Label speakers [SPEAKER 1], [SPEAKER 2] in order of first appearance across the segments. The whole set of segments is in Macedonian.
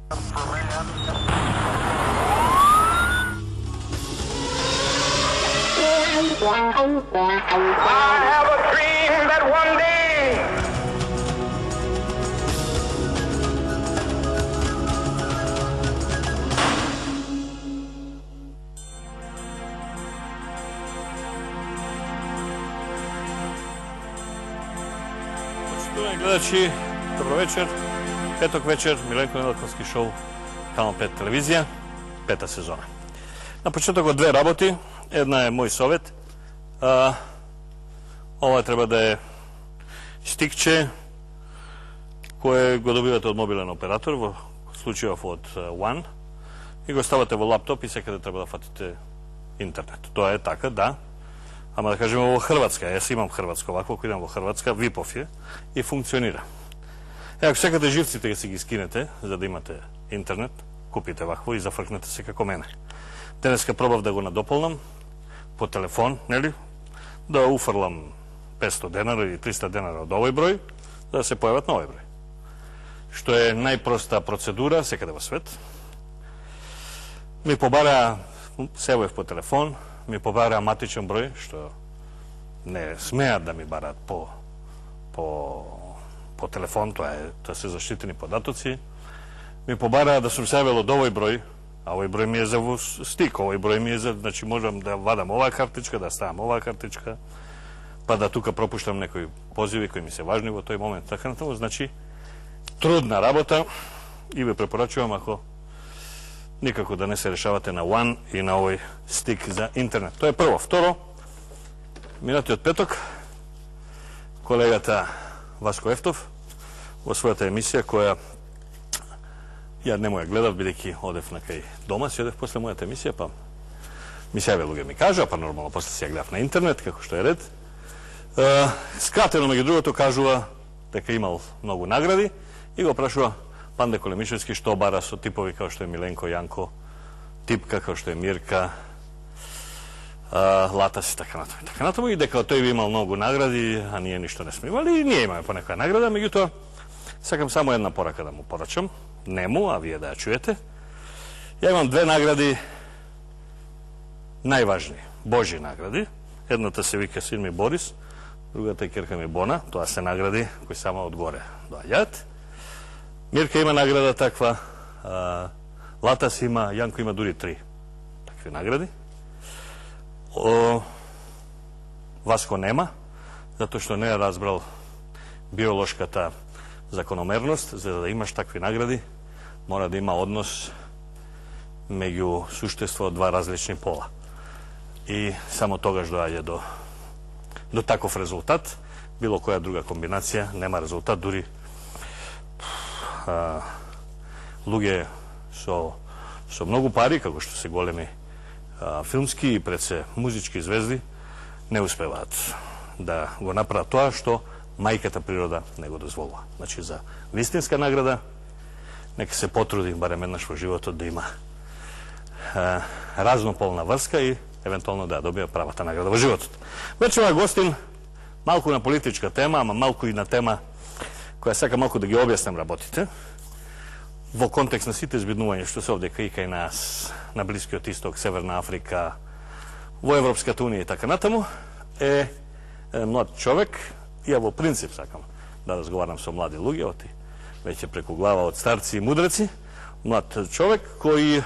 [SPEAKER 1] I have a dream that one day
[SPEAKER 2] Poštovani gledači, dobro večer. Petak večer, Milenko Nedeljkovski show, Kanal 5 televizija, 5. sezona. Na početak od dve raboti. Jedna je moj sovet. Ova treba da je stikče koje go dobivate od mobilan operator, v slučaju od One, i go stavate u laptop i sekada treba da fatite internet. To je tako, da. Ама да кажем во Хрватска, јас имам Хрватска овако, ако идам во Хрватска, Випов е и функционира. Ако секате живците да си ги скинете, за да имате интернет, купите вакво и зафркнете се како мене. Денеска пробав да го надополнам по телефон, нели? Да уфрлам 500 денара или 300 денара од овој број, да се појават на овој број. Што е најпроста процедура секаде во свет. Ми побара, севоев по телефон, ми побара матичен број, што не смеат да ми барат по телефон, тоа се заштитени податоци. Ми побара да сум севел од овој број, а овој број ми е за стик, овој број ми е за, значи можам да вадам оваа картичка, да ставам оваа картичка, па да тука пропуштам некои позиви кои ми се важни во тој момент. Така натаму, значи, трудна работа и ви препорачувам ако никако да не се решавате на One и на овој стик за интернет. Тоа е прво. Второ, минатиот петок, колегата Васко Ефтов во својата емисија, која ја не му ја гледав, бидејќи одев на кај дома, си одев после мојата емисија, па ми се јаве луѓе ми кажа, па нормално после си ја гледав на интернет, како што е ред. Скратено, меѓу другото, кажува дека имал многу награди и го прашува Панде Колемишевски што бара со типови како што е Миленко, Јанко, Типка, како што е Мирка, Латас и така натаму. Така натаму и дека тој би имал многу награди, а ние ништо не сме имали, и ние имаме по некоја награда, меѓутоа сакам само една порака да му порачам, нему, а вие да ја чуете. Ја имам две награди најважни, Божји награди. Едната се вика син ми Борис, другата е керка ми Бона, тоа се награди кои само одгоре доаѓаат. Мирка има награда таква, Латас има, Јанко има дури 3 такви награди. Васко нема, затоа што не е разбрал биолошката закономерност. За да имаш такви награди, мора да има однос меѓу суштество од два различни пола. И само тогаш доаѓа до таков резултат. Било која друга комбинација нема резултат, дури луѓе со многу пари, како што се големи филмски и пред се музички звезди, не успеваат да го направат тоа што мајката природа не го дозволува. Значи, за вистинска награда, нека се потруди барем еднаш во животот да има разнополна врска и евентуално да ја добија правата награда во животот. Вече ова гостин малку на политичка тема, ама малку и на тема која сака малку да ги објаснем работите во контекст на сите избиднувања што се овде кај нас, на Блискиот Исток, Северна Африка, во Европската унија и така натаму, е млад човек. Ја во принцип сакам да разговарам со млади луѓе, оти веќе преку глава од старци и мудреци. Млад човек кој,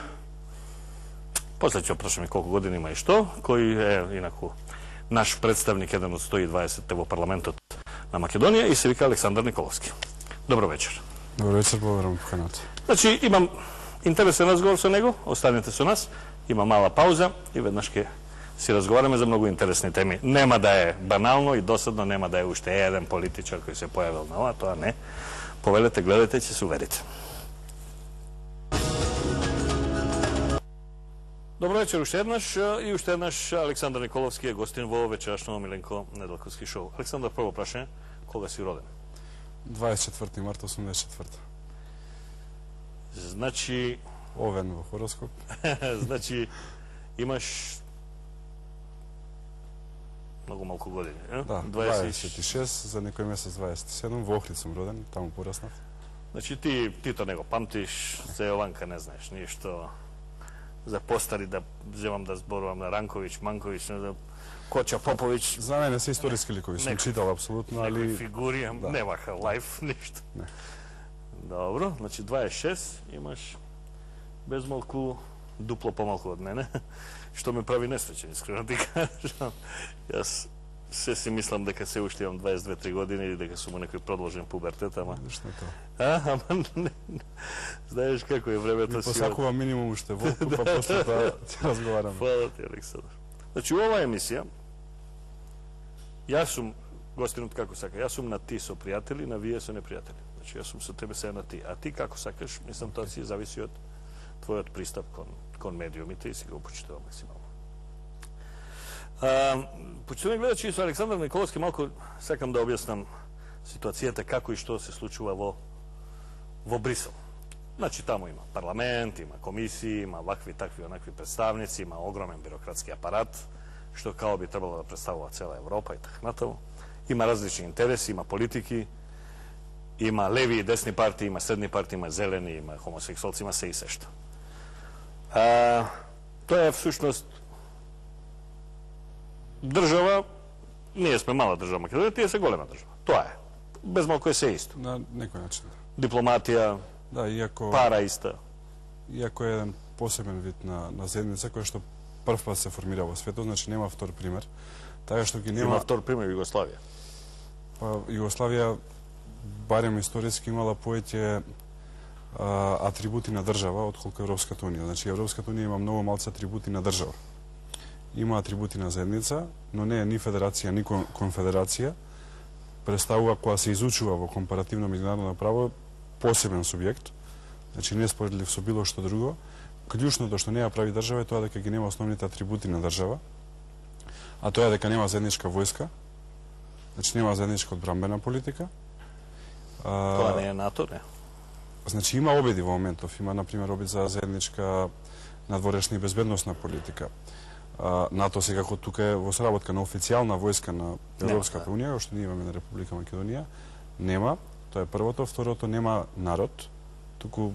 [SPEAKER 2] после ќе опрашам и колку години има и што, кој е инаку наш представник, еден од 120 во парламентот на Македонија и се вика Александар Николовски. Добро вечер.
[SPEAKER 3] Добро вечер, благодарам поканата.
[SPEAKER 2] Значи, имам интересен разговор со него, останете со нас, има мала пауза и веднаш ќе си разговараме за многу интересни теми. Нема да е банално и досадно, нема да е уште еден политичар кој се појавил на ова, тоа не. Повелете, гледате, ќе се уверите. Добро вечер уште еднаш Александар Николовски е гостин во вечерашно Миленко Неделковски шоу. Александар, прво прашање, кога си роден?
[SPEAKER 3] 24. марта 84.
[SPEAKER 2] Значи...
[SPEAKER 3] Овен во хороскоп.
[SPEAKER 2] Значи, имаш многу малку години, е?
[SPEAKER 3] Да, 26, за некој месец 27, во Охрид сум роден, таму пораснав.
[SPEAKER 2] Znači ti to nego pamtiš, za Jovanka ne znaš ništo, za postari da želim da zborujem na Ranković, Manković, ne znam, Koča, Popović.
[SPEAKER 3] Za mene sve istorijski likovi sam čitao, apsolutno, ali...
[SPEAKER 2] Nekoj figuri, nema life, ništa.
[SPEAKER 3] Ne.
[SPEAKER 2] Dobro, znači 26 imaš bezmalku, duplo pomalku od mene, što me pravi nesrećen, iskreno ti kažem. Ja sve si mislim da kad se ušli imam 22-3 godine ili da su mu nekoj prodložen pubertetama.
[SPEAKER 3] Što je to?
[SPEAKER 2] Znaš kako je vreme to si...
[SPEAKER 3] Posakuvam minimum ušte volku, pa posle da razgovaram.
[SPEAKER 2] Hvala ti, Aleksandar. Znači, ova emisija, ja sam, gostinut kako saka, ja sam na ti so prijatelji, na vije so neprijatelji. Znači, ja sam sa tebe sve na ti. A ti kako sakaš, mislim, to si zavisi od tvoj pristup kon medijum i ti si ga upočitao maksimalno. Početno gledajući su Aleksandar Nikolovski, malko sakam da objasnam situacijete kako i što se slučuva vo Briselu. Znači, tamo ima parlament, ima komisiji, ima ovakvi, takvi, onakvi predstavnici, ima ogroman birokratski aparat, što kao bi trebalo da predstavila cela Evropa i tako na to. Ima različni interesi, ima politiki, ima levi i desni partiji, ima srednji partiji, ima zeleni, ima homoseksualci, ima sve i sve što. To je, v suštnost, država, nije sme mala država Makedonija, ti je se golema država. To je. Bez malko je sve isto.
[SPEAKER 3] Na nekoj način.
[SPEAKER 2] Diplomatija,
[SPEAKER 3] Da, iako...
[SPEAKER 2] para ista.
[SPEAKER 3] Iako je jedan poseben vid na zajednica koja što prv put se formira u svijetu, znači nema vtor primer. Така што ги нема...
[SPEAKER 2] Има втор пример Југославија.
[SPEAKER 3] Па, Југославија, барем историски, имала повеќе атрибути на држава, отколку Европската унија. Значи, Европската унија има многу малци атрибути на држава. Има атрибути на заедница, но не е ни федерација, ни конфедерација. Представува, која се изучува во компаративно меѓународно право, посебен субјект. Значи, не споредлив со било што друго. Клjučното што не ја прави држава е тоа дека ги нема основните атрибути на држава, а тоа е дека нема заедничка војска, значи нема заедничка одбранбена политика.
[SPEAKER 2] Тоа не е НАТО, не?
[SPEAKER 3] Значи има обиди во моментов, има например обид за заедничка надворешна и безбедносна политика. НАТО секако тука е во сработка на официјална војска на Европската унија, што ние имаме на Република Македонија, нема. Тоа е првото, второто, нема народ, туку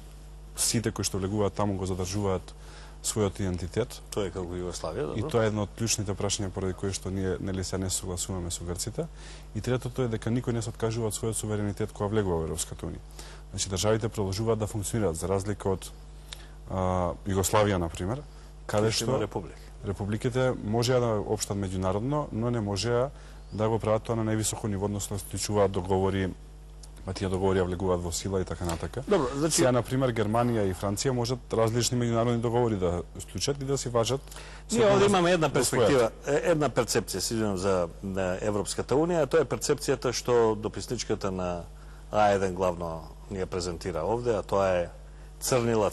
[SPEAKER 3] сите кои што влегуваат таму го задржуваат својот идентитет.
[SPEAKER 2] Тоа е како Југославија, добро.
[SPEAKER 3] И тоа е едно од клучните прашања поради кои што ние нели се не согласуваме со грците. И третото е дека никој не се откажува од својот суверенитет кога влегува во Европската унија. Значи државите продолжуваат да функционираат за разлика од Југославија на пример, каде што републиките можеа да општат меѓународно, но не можеа да го прават тоа на највисоко ниво, односно склучуваат договори, па тие договори влегуваат во сила и така натака.
[SPEAKER 2] Добро, значи
[SPEAKER 3] сега на пример Германија и Франција можат различни меѓународни договори да склучат и да си важат.
[SPEAKER 2] Ние овде имаме една перспектива, една перцепција сигурно за Европската унија, тоа е перцепцијата што дописничката на А1 главно ни ја презентира овде, а тоа е црнила,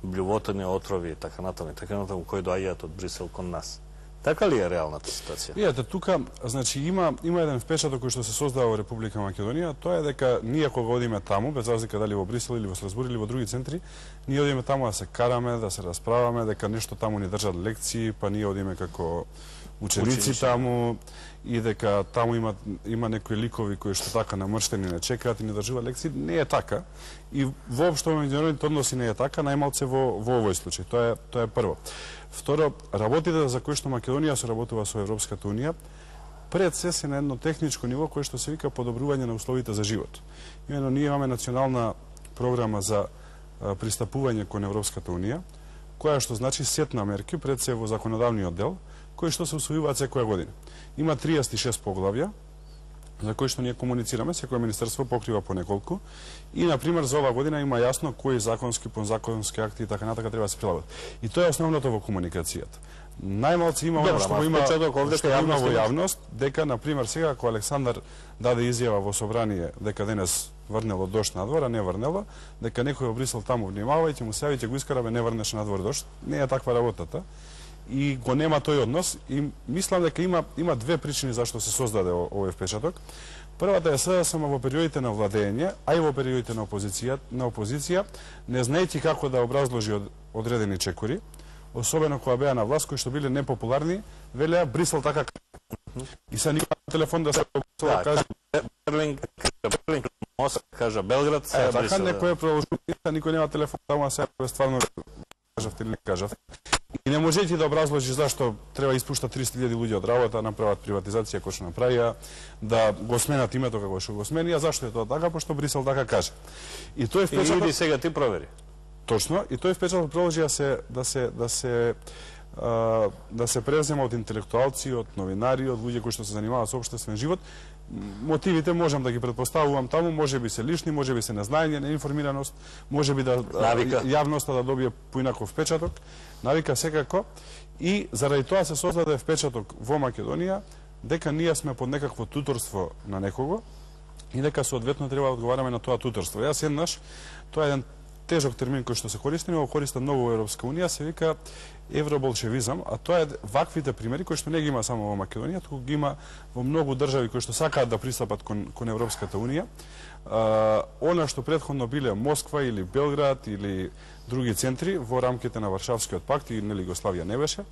[SPEAKER 2] блювотање, отрови и така натаму, кои доаѓаат од Брисел кон нас. Така ли е реалната ситуација?
[SPEAKER 3] Видете, тука, значи, има еден впечаток кој што се создава во Република Македонија, тоа е дека ние кога одиме таму, без разлика дали во Брисел или во Страсбург или во други центри, ние одиме таму да се караме, да се расправаме, дека нешто таму ни држат лекции, па ние одиме како ученици таму и дека таму има некои ликови кои што така намрштени не чекаат и не држуваат лекции. Не е така. И воопшто во меѓународните односи не е така, најмалце во овој случај. Тоа е прво. Второ, работите за кои што Македонија соработува со Европската унија, пред се се на едно техничко ниво кое што се вика подобрување на условите за живот. Имено ние имаме национална програма за пристапување кон Европската унија, која што значи сет на мерки пред се во законодавниот дел, кои што се усвојуваат секоја година. Има 36 поглавја за кои што ние комуницираме, секој министерство покрива по неколку и на пример за ова година има јасно кои законски, подзаконски акти и така натака треба да се прилагат. И тоа е основното во комуникацијата. Најмалци има оно што има во јавност, дека на пример сега ако Александар даде изјава во собрание дека денес врнело дожд надвор, а не врнело, дека некој во Брисел таму внимава и ќе му се јави, ќе го искараме, не врнеше надвор дожд. Не е таква работата. И го нема тој однос и мислам дека има две причини зашто се создаде овој впечаток. Првата е СДСМ во периодите на владење, а и во периодите на опозиција, не знаејќи како да образложи одредени чекори, особено кога беа на власт, кои што биле непопуларни, велеа Брисел така. И са никога на телефон да се каже
[SPEAKER 2] Москва кажа Белград, сега
[SPEAKER 3] така
[SPEAKER 2] Брисел.
[SPEAKER 3] некој е проложил, никој нема телефон таму, а сега стварно кажавте или не кажавте. И не можете да образложи зашто треба испушта 300.000 луѓе од работа, направат приватизација кој што направија, да го сменат името како што го смени, а зашто е тоа така? Пошто Брисел така каже. И тој впечаток...
[SPEAKER 2] И иди сега ти провери.
[SPEAKER 3] Точно, и тој впечаток продолжи да се презема од интелектуалци, од новинари, од луѓе кои што се занимаваат со општествен живот. Мотивите можам да ги претпоставувам таму, можеби се лични, можеби се незнаење, неинформираност, можеби да јавноста да добие поинаков впечаток, навика секако, и заради тоа се создаде впечаток во Македонија дека ние сме под некакво туторство на некого и дека соодветно треба да одговараме на тоа туторство. Јас еднаш, тоа е еден тежок термин кој што се користи, но го користи многу во Европска унија, се вика евроболшевизам, а тоа е ваквите примери кои што не ги има само во Македонија, туку ги има во многу држави кои што сакаат да пристапат кон Европската унија. Она што претходно биле Москва или Белград или други центри во рамките на Варшавскиот пакт и нели Југославија не беше,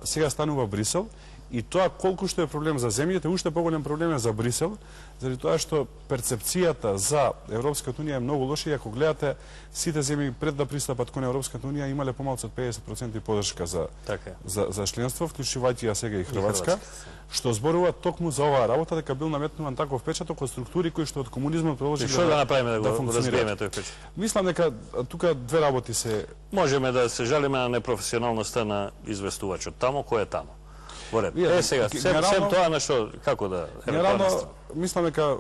[SPEAKER 3] сега станува Брисел. И тоа колку што е проблем за земјите, уште поголем проблем е за Брисел, заради тоа што перцепцијата за Европската унија е многу лоша и ако гледате сите земји пред да пристапат кон Европската унија имале помалку од 50% поддршка за членство, вклучувајќи ја сега и Хрватска, што зборува токму за оваа работа дека бил наметнуван таков впечаток од структури кои што од комунизмот продолжиле
[SPEAKER 2] да... Што да направиме да го разбиеме тој впечаток?
[SPEAKER 3] Мислам дека тука две работи се...
[SPEAKER 2] Можеме да се жалиме на непрофесионалноста на известувачот таму, кој е таму. Сега, сем тоа на што, како да...
[SPEAKER 3] Генерално, мислам дека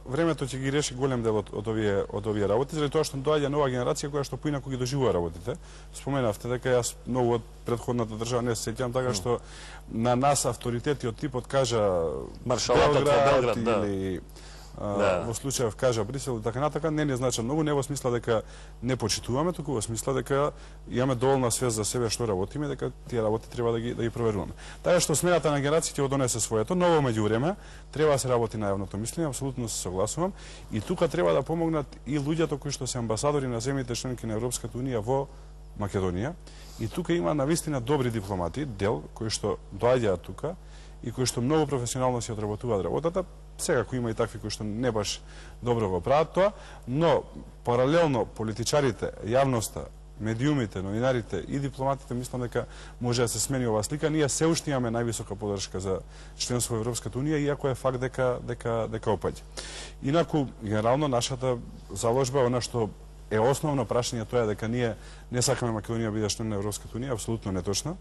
[SPEAKER 3] времето ќе ги реши голем дел од овие работи, заради тоа што доаѓа нова генерација која што поинаку ги доживува работите. Споменавте дека јас многу од претходната држава не се сеќам, така што на нас авторитети од типот кажа Белград или во случајов кажа Брисел и така натака, не значи многу, не во смисла дека не почитуваме, туку во смисла дека имаме доволна свест за себе што работиме, дека тие работи треба да ги проверуваме. Така што смената на генерациите ќе донесе своето, но во меѓувреме треба да се работи на јавното мислење, апсолутно се согласувам, и тука треба да помогнат и луѓето кои што се амбасадори на земјите членки на Европската унија во Македонија. И тука има навистина добри дипломати, дел кои што доаѓаат тука и кои што многу професионално си одработуваат работата. Секако има и такви кои што не баш добро го прават тоа, но паралелно политичарите, јавноста, медиумите, новинарите и дипломатите, мислам дека може да се смени оваа слика. Ние се уште имаме највисока поддршка за членство во Европската унија, иако е факт дека опаѓа. Инаку, генерално, нашата заложба, она што е основно прашање, тоа е дека ние не сакаме Македонија биде член на Европската унија, апсолутно неточно.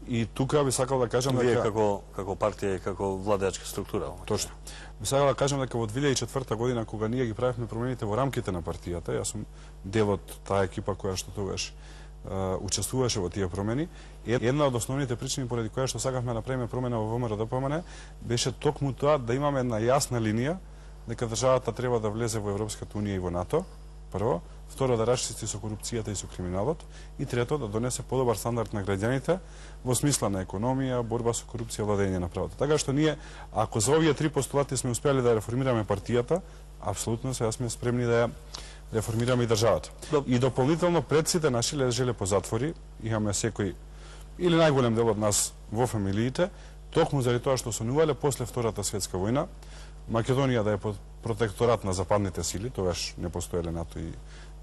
[SPEAKER 3] И тука би сакал да кажам дека...
[SPEAKER 2] Вие како партија и како владеачка структура.
[SPEAKER 3] Точно. Би сакал да кажам дека во 2004 година, кога ние ги правихме промените во рамките на партијата, јас сум дел од таа екипа која што тогаш учествуваше во тие промени, една од основните причини поради која што сакавме да направиме промена во ВМРО-ДПМН беше токму тоа да имаме една јасна линија дека државата треба да влезе во Европската унија и во НАТО, прво, второ да расчисти со корупцијата и со криминалот, и трето да донесе подобар стандард на граѓаните во смисла на економија, борба со корупција, владење на правото. Така што ние, ако за овие три постулати сме успеали да реформираме партијата, апсолутно сега сме спремни да ја реформираме и државата. И дополнително пред сите наши лежеле по затвори, имаме секој или најголем дел од нас во фамилиите, токму заради тоа што сонувале после Втората светска војна, Македонија да е под протекторат на западните сили, тогаш не постоеле НАТО и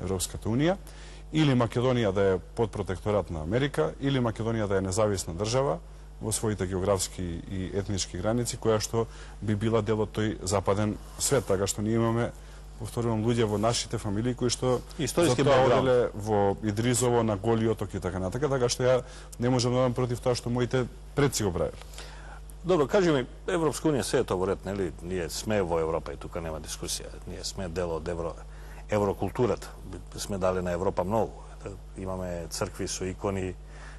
[SPEAKER 3] Европската унија, или Македонија да е под протекторат на Америка, или Македонија да е независна држава во своите географски и етнички граници, која што би била дел од тој западен свет, така што ние имаме, повторувам, луѓе во нашите фамилии кои што
[SPEAKER 2] историски
[SPEAKER 3] оделе во Идризово, на Голи оток и така натака, така што ја не можам да дам против тоа што моите предци го правеле.
[SPEAKER 2] Добро, кажи ми, Европска унија се е тоа во ред, нели? Ние сме во Европа и тука нема дискусија. Ние сме дел од еврокултурата. Сме дали на Европа многу. Имаме цркви со икони,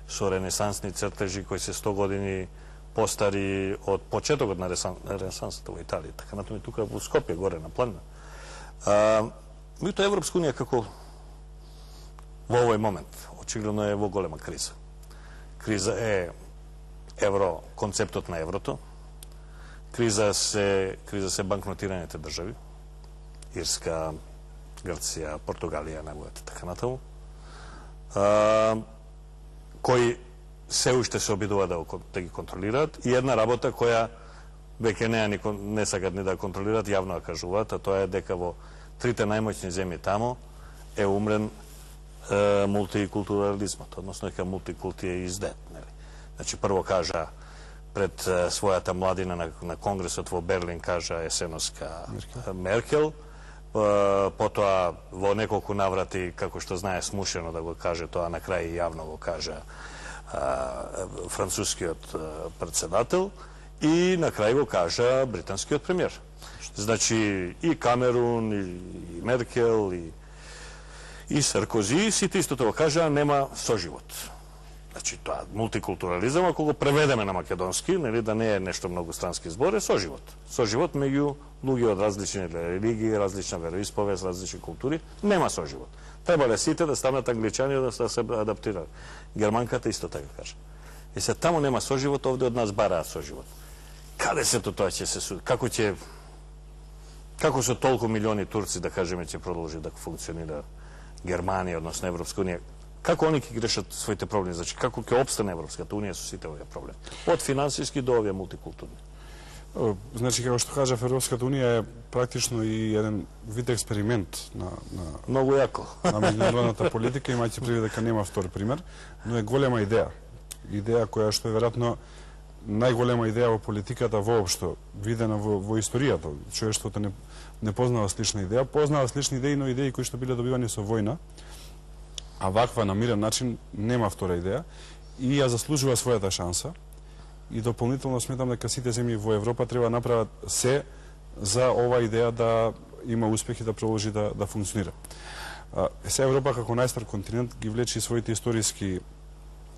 [SPEAKER 2] со ренесансни цртежи кои се 100 години постари од почетокот на ренесансата во Италија. Така натаму и тука во Скопје, горе на планина. Меѓутоа Европска унија како во овој момент очигледно е во голема криза. Криза е концептот на еврото. Криза се банкнотираните држави. Ирска, Грција, Португалија, најголемите така натаму. Кои се уште се обидува да ги контролираат, и една работа која веќе не сакат ни да контролират, јавно да кажуваат, а тоа е дека во трите најмоćни земји тамо е умрен мултикултурализмот, односно дека мултикулти е издет. Значи, прво кажа пред својата младина на Конгресот во Берлин, кажа есеноска Меркел, потоа во неколку наврати, како што знае, смушено да го каже тоа, на крај јавно го кажа францускиот председател и на крај го кажа британскиот премиер. Значи, и Камерун, и Меркел, и Саркози, сите истото го кажа, нема соживот. Значи, тоа мултикултурализам, ако го преведеме на македонски, нели, да не е нешто многу странски збор, е соживот. Соживот меѓу луѓе од различни религии, различна вероисповест, различни култури, нема соживот. Требале сите да станат англичани да се адаптираат. Германката исто така кажа. И се таму нема соживот, овде од нас бараат соживот. Каде се тоа ќе се суди? Како со толку милиони турци, да кажеме, ќе продолжи да функционира Германија, односно Европска унија? Како они ќе решат своите проблеми? Значи, како ќе опстане Европската унија со сите овие проблеми? Од финансиски до овие мултикултурни.
[SPEAKER 3] Значи, како што кажав, Европската унија е практично и еден вид експеримент на
[SPEAKER 2] многу јако
[SPEAKER 3] на меѓународната политика, имајќи предвид дека нема втор пример, но е голема идеја. Идеја која што е веројатно најголема идеја во политиката воопшто, видена во историјата. Човештвото не познава слична идеја, познава слични идеи, но идеи кои што биле добивани со војна, а ваква на мирен начин нема втора идеја и ја заслужува својата шанса. И дополнително сметам дека сите земји во Европа треба направат се за ова идеја да има успех и да продолжи да функционира. Се Европа како најстар континент ги влечи своите историски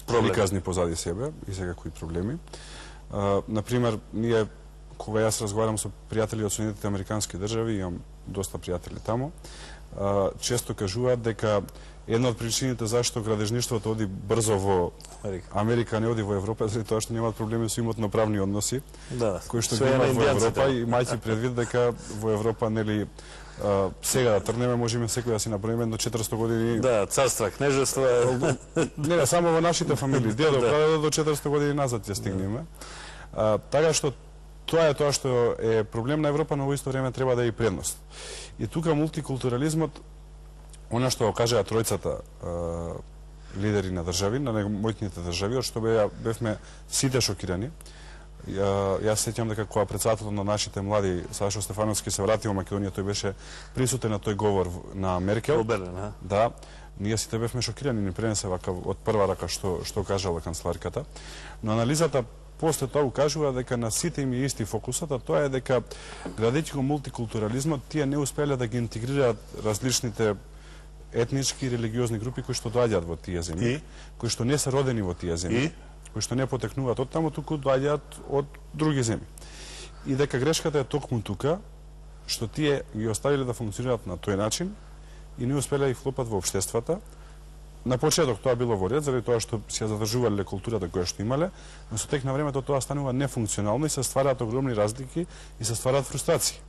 [SPEAKER 3] приказни позади себе и секакви проблеми. Например, ние кога јас разговарам со пријатели од Соединетите американски држави, имам доста пријатели таму, често кажуваат дека една од причините зашто градежништвото оди брзо во Америка, не оди во Европа, заради тоа што немаат проблеми со имотно-правни односи, кои што ги имаат во Европа, и мајќи предвид дека во Европа, нели, сега да трнеме, можеме секој да си направиме до 400 години...
[SPEAKER 2] Да, царства, кнежества...
[SPEAKER 3] Не, само во нашите фамилии, дедо, прадедо, до 400 години назад ќе стигнеме. Така што тоа е тоа што е проблем на Европа, но во исто време треба да е и предност. И тука мултикултурализмот, она што го кажаа тројцата лидери на држави, на мојните држави, од што бевме сите шокирани. Јас сеќам дека кога председателот на нашите млади Сашо Стефановски се врати во Македонија, тој беше присутен на тој говор на Меркел.
[SPEAKER 2] Во Берлин,
[SPEAKER 3] да, ние сите бевме шокирани, ни пренесе вака од прва рака што кажала канцеларката. Но анализата после тоа укажува дека на сите им е исти фокусот, а тоа е дека градејќи го мултикултурализмот, тие не успеле да ги интегрираат различните етнички и религиозни групи кои што доаѓаат во тие земји, кои што не се родени во тие земји, кои што не потекнуваат од таму, туку доаѓаат од други земји. И дека грешката е токму тука, што тие ги оставиле да функционираат на тој начин и не успеле да ги вклопат во општествата. На почеток тоа било во ред, заради тоа што се задржувале културата која што имале, но со тек на времето тоа станува нефункционално и се ствараат огромни разлики и се ствараат фрустрации.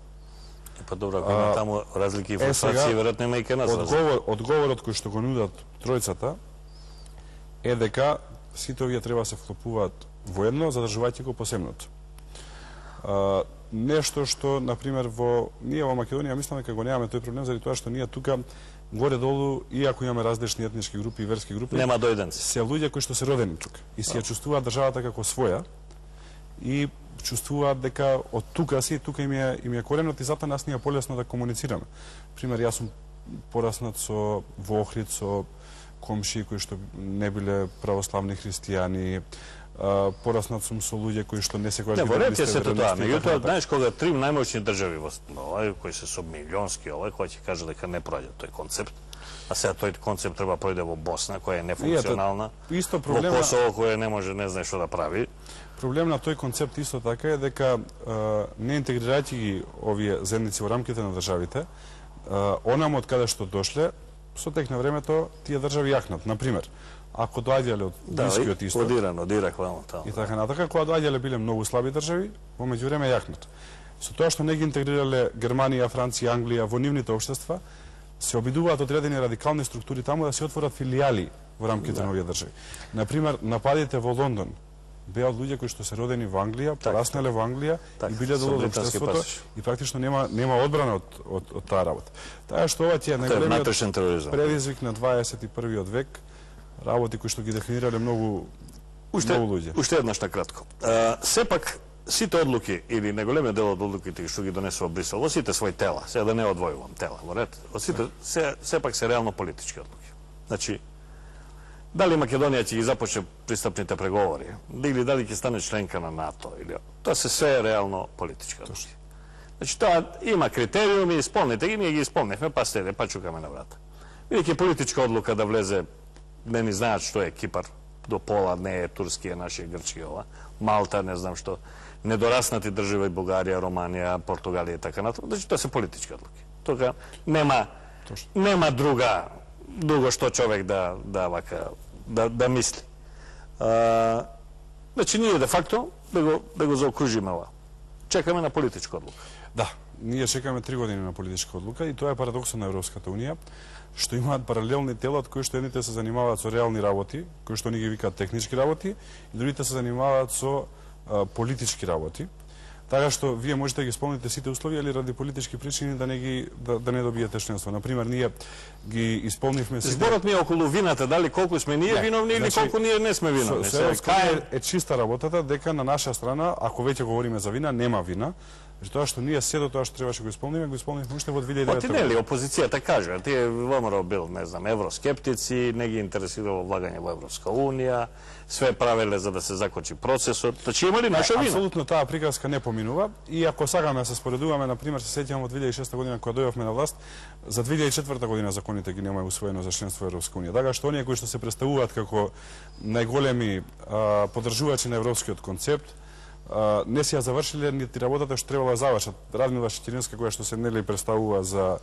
[SPEAKER 2] Па добро, ако има таму разлики и фрустрации, веројатно има и ке нас разлики.
[SPEAKER 3] Одговорот кој што го нудат тројцата е дека сите овие треба да се вклопуваат воедно, задржувајќи го посебното. Нешто што, например, ние во Македонија мислиме дека го немаме тој проблем, заради тоа што ние тука горе-долу, иако имаме различни етнички групи и верски групи,
[SPEAKER 2] нема дојденци.
[SPEAKER 3] Се луѓе кои што се родени тука и си ја чувствуваат државата како своја и чувствуваат дека од тука им е коренот и затоа нас ни е полесно да комуницираме. Пример, јас сум пораснат во Охрид со комшии кои што не биле православни христијани, пораснат сум со луѓе кои што не секогаш
[SPEAKER 2] биле верници. Не, во ред е тоа, меѓутоа, знаеш, кога три најмоćни држави кои се со милионски, кој ќе каже дека не проаѓа тој концепт, а сега тој концепт треба пројде во Босна, која е нефункционална, во Косово, која не може, не знае што да прави.
[SPEAKER 3] Проблем на тој концепт исто така е дека не интегрирајќи ги овие земјици во рамките на државите, онам од каде што дошле, со тек на времето тие држави јакнат. Например, ако доаѓале од Блискиот исток,
[SPEAKER 2] од Ирак,
[SPEAKER 3] и така натака, кога доаѓале биле многу слаби држави, во меѓувреме јакнат. Со тоа што не ги интегрирале Германија, Франција, Англија во нивните општества, се обидуваат одредени радикални структури таму да се отворат филијали во рамките на овие држави. Например, нападите во Лондон беа од луѓе кои што се родени во Англија, пораснале во Англија и биле дел од општеството и практично нема одбрана од таа работа. Таа што ова ќе е најголемиот предизвик на 21-виот век, работи кои што ги дефинирале многу луѓе.
[SPEAKER 2] Уште еднаш на кратко. Сепак сите одлуки или најголемиот дел од одлуките што ги донесува Брисел, во сите своји тела, сега да не одвојувам тела, во ред, сепак се реално политички одлуки. Значи, дали Македонија ќе ги започне пристапните преговори, или дали ќе стане членка на НАТО, или тоа се све реално политички одлуки. Значи, тоа има критериуми, исполните ги, ние ги исполнивме, па следе, па чукаме на врата. Бидејќи политичка одлука да влезе, не ни знаат што е Кипар, до пола не е турски, е наши грчки ова, Малта, не знам што, недораснати држави Бугарија, Романија, Португалија и така натаму, значи тоа се политички одлуки. Тука нема друго што човек да мисли. Значи ние де факто да го заокружиме ова. Чекаме на политичка одлука.
[SPEAKER 3] Да, ние чекаме 3 години на политичка одлука и тоа е парадоксот на Европската унија, што имаат паралелни тела од кои што едните се занимаваат со реални работи, кои што ни ги викаат технички работи, и другите се занимаваат со политички работи. Така што вие можете да ги исполните сите услови, али ради политички причини да не добиете членство. Например, ние ги исполнивме сите.
[SPEAKER 2] Зборот ми е околу вината, дали колку сме ние виновни или колку ние не сме виновни.
[SPEAKER 3] Со е чиста работата дека на наша страна, ако веќе говориме за вина, нема вина. Тоа што ние се до тоа што требаше го исполнивме уште во 2009 година.
[SPEAKER 2] Оти нели опозицијата кажа, тие ВМРО бил, не знам, евроскептици, не ги интересирало влагање во Европска унија, све правеле за да се закочи процесот. Значи има ли наша вина?
[SPEAKER 3] Апсолутно таа приказка не поминува и ако сакаме да се споредуваме, например, се сеќавам од 2006 година кога дојдовме на власт, за 2004 година законите ги нема усвоено за членство во Европска унија. Така што оние кои што се представуваат како најголеми поддржувачи на европскиот концепт, не си ја завршиле нити работата што требало да завршат. Радмила Шеќеринска, која што се нели представува за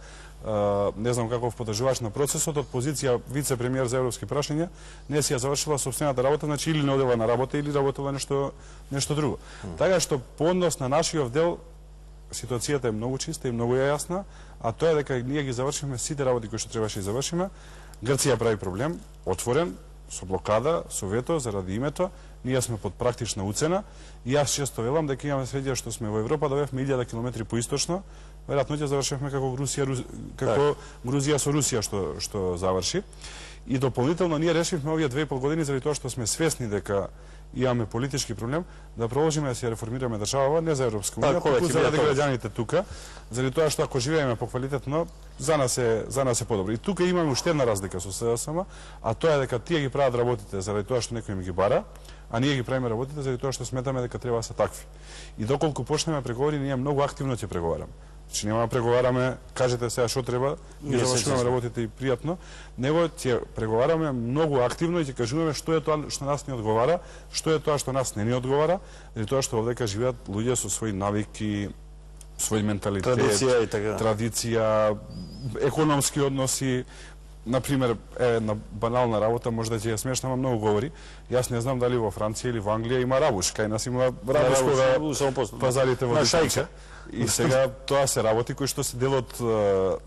[SPEAKER 3] не знам каков поддржувач на процесот, од позиција вице-премиер за европски прашања, не си ја завршила сопствената работа, значи или не одела на работа или работела нешто друго. Така што по однос на нашиот дел ситуацијата е многу чиста и многу јасна, а тоа е дека ние ги завршиме сите работи кои што требаше да завршиме. Грција прави проблем, отворен, со блокада, со вето, заради името. Ние сме под практична уцена и јас често велам дека имаме сведија што сме во Европа, да бевме 1000 километри поисточно, веројатно ќе завршевме како Грузија со Русија што заврши. И дополнително ние решивме овие 2,5 години заради тоа што сме свесни дека имаме политички проблем, да продолжиме да се реформираме државава, не за Европска унија, туку заради граѓаните тука, заради тоа што ако живееме поквалитетно, за нас е подобро. И тука имаме уште една разлика со СДСМ, а тоа е дека тие ги прават работите заради тоа што некој им ги бара, а ние ги правиме работите заради тоа што сметаме дека треба да се такви. И доколку почнеме преговори, ние многу активно ќе преговараме. Значи нема да преговараме, кажете сега што треба, ги завршуваме работите и пријатно, него ќе преговараме многу активно и ќе кажуваме што е тоа што нас не одговара, што е тоа што нас не ни одговара, или тоа што овдека живеат луѓе со своји навики, свој менталитет, традиција, економски односи. Например, една банална работа, може да ќе е смешна, ама многу говори. Јас не знам дали во Франција или во Англија има рабуш, кај нас има рабуш кога пазарите во дитаче. И сега тоа се работи кои што се дел од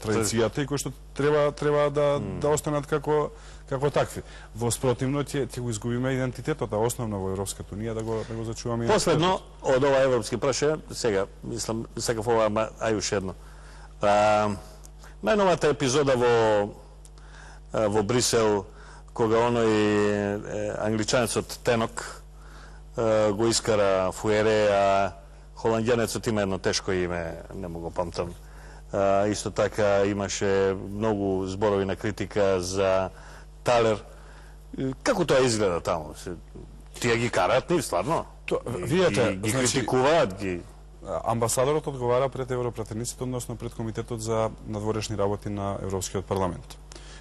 [SPEAKER 3] традицијата и кои што треба да останат како такви. Во спротивно ќе го изгубиме идентитетот, а основно во Европската унија да го зачуваме.
[SPEAKER 2] Последно од ова европски прашање, сега мислам сакав ова, ај уште едно. Најновата епизода во Брисел, кога оној англичанецот Тенок го искара Фуере, а холандјанецот има едно тешко име, не му го памтам. Исто така имаше многу зборови на критика за Талер. Како тоа изгледа таму? Тие ги караат нив, стварно?
[SPEAKER 3] Видете,
[SPEAKER 2] ги критикуваат, ги...
[SPEAKER 3] Амбасадорот одговара пред европратениците, односно пред Комитетот за надворешни работи на Европскиот парламент.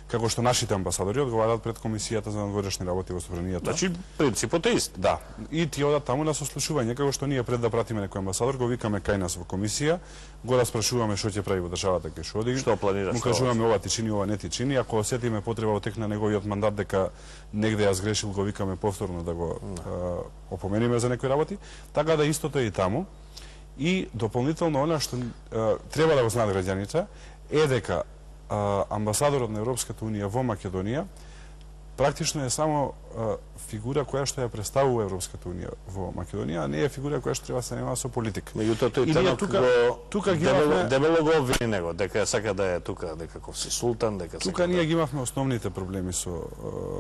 [SPEAKER 3] Како што нашите амбасадори одговараат пред Комисијата за надворешни работи во собранието.
[SPEAKER 2] Значи, принципот е ист.
[SPEAKER 3] Да. И ти одат таму на сослушување, како што ние пред да пратиме некој амбасадор, го викаме кај нас во комисија, го распрашуваме што ќе прави во државата кај што оди.
[SPEAKER 2] Што планираш?
[SPEAKER 3] Му кажуваме ова ти чини, ова не ти чини. Ако осетиме потреба во тек на неговиот мандат дека негде ја сгрешил, го викаме повторно да го опомениме за некои работи. Така да истото е и таму. И дополнително она што треба да го знаат граѓаните е дека амбасадорот на Европската унија во Македонија практично е само фигура која што ја представува Европската унија во Македонија, а не е фигура која што треба да се занимава со политика.
[SPEAKER 2] Меѓутоа тој Танок
[SPEAKER 3] тука ги имавме
[SPEAKER 2] дебело го обвини него, дека сака да е тука некаков си султан, дека
[SPEAKER 3] тука ние ги имавме основните проблеми со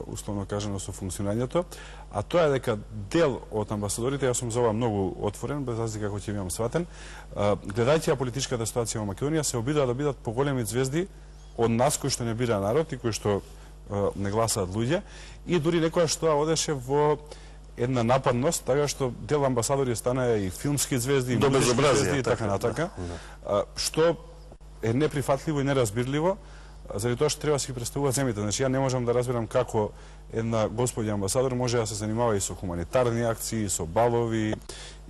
[SPEAKER 3] условно кажано со функционирањето, а тоа е дека дел од амбасадорите, јас сум за ова многу отворен, без разлика како ќе имам сватен, гледајќи ја политичката ситуација во Македонија, се обидува да бидат поголеми звезди од нас кои што не бира народ и кои што не гласаат луѓе, и дури некоја што одеше во една нападност, така што дел амбасадори станаа и филмски звезди, и музички звезди и така натака, што е неприфатливо и неразбирливо, заради тоа што треба да си ги представуваат земјите. Значи, ја не можам да разберам како една господја амбасадор може да се занимава и со хуманитарни акции, и со балови,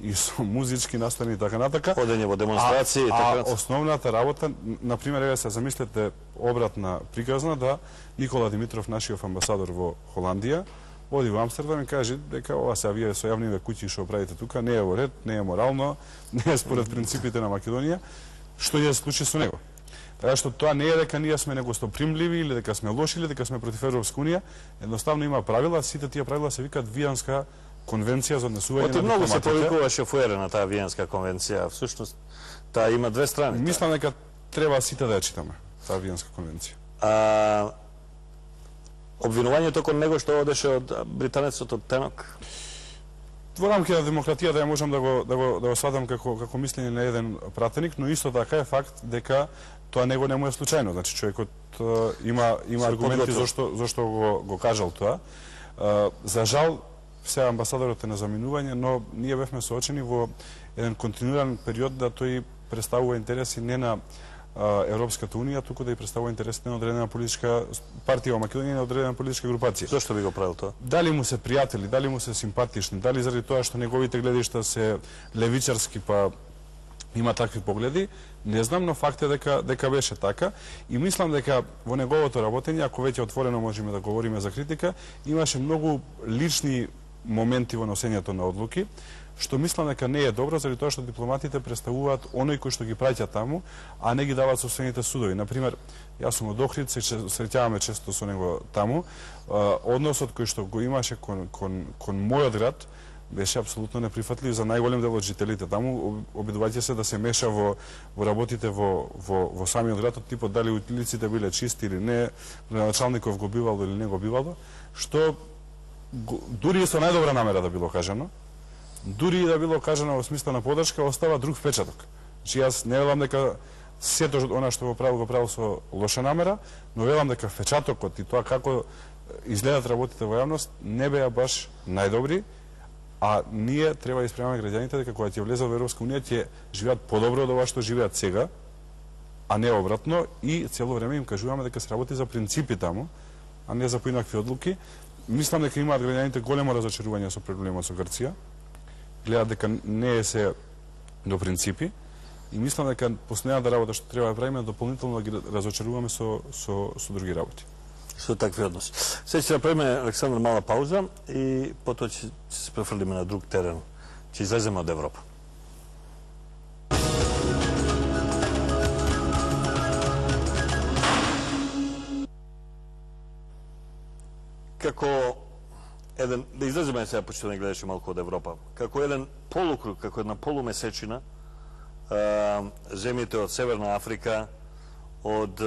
[SPEAKER 3] и со музички настани и така натака.
[SPEAKER 2] Одење во демонстрации и така.
[SPEAKER 3] А основната работа, например, еве се замислете обратна приказна да Никола Димитров, нашиот амбасадор во Холандија, оди во Амстердам и каже дека ова се вие со јавниве куќи што правите тука не е во ред, не е морално, не е според принципите на Македонија, што ќе се случи со него. Така што тоа не е дека ние сме негостопримливи или дека сме лоши или дека сме против Европска унија, едноставно има правила, сите тие правила се викаат Виенска конвенција за однесување на
[SPEAKER 2] многу се
[SPEAKER 3] дипломатите.
[SPEAKER 2] повикуваше фуера на таа Виенска конвенција, всушност таа има две страни.
[SPEAKER 3] Мислам дека треба сите да ја читаме, таа Виенска конвенција.
[SPEAKER 2] Обвинувањето кон него што одеше од британецот од Танок?
[SPEAKER 3] Во рамки на демократијата ја можам да го сватам како мислење на еден пратеник, но исто така е факт дека тоа него не му е случајно. Значи човекот има аргументи зашто го кажал тоа. За жал се амбасадорот е на заминување, но ние бевме соочени во еден континуиран период да тој представува интереси не на Европската унија, туку да ја представува интересите на одредена политичка партија во Македонија и на одредена политичка групација.
[SPEAKER 2] Зошто би го правил тоа?
[SPEAKER 3] Дали му се пријатели, дали му се симпатични, дали заради тоа што неговите гледишта се левичарски па има такви погледи, не знам, но факт е дека беше така и мислам дека во неговото работење, ако веќе отворено можеме да говориме за критика, имаше многу лични моменти во носењето на одлуки, што мислам дека не е добро, заради тоа што дипломатите представуваат оној кој што ги праќа таму, а не ги даваат собствените судови. Например, јас сум од Охрид, се среќаваме често со него таму, односот кој што го имаше кон мојот град беше апсолутно неприфатлив за најголем дел од жителите таму, обидувајќи се да се меша во работите во самиот град, од типот дали улиците биле чисти или не, началников го бивало или не го бивало, што дури и со најдобра намера да било кажано, дури и да било кажано во смисла на подршка, остава друг впечаток. Значи јас не велам дека сето она што го правил со лоша намера, но велам дека впечатокот и тоа како изгледат работите во јавност не беа баш најдобри, а ние треба да испремаме граѓаните дека кога ќе влезат во Европска унија ќе живеат подобро од ова што живеат сега, а не обратно, и цело време им кажуваме дека се работи за принципи таму, а не за поинакви одлуки. Мислам дека имаат граѓаните големо разочарување со проблемот со Грција. Гледат дека не е се до принципи и мислам дека последната работа што треба да правиме е дополнително да ги разочаруваме со други работи.
[SPEAKER 2] Со такви односи. Сега ќе направиме, Александр, мала пауза и потоа ќе се префрлиме на друг терен. Ќе излеземе од Европа. Како еден, да излеземе сега, почто да не гледаше малку од Европа, како еден полукруг, како една полумесечина, земјите од Северна Африка, од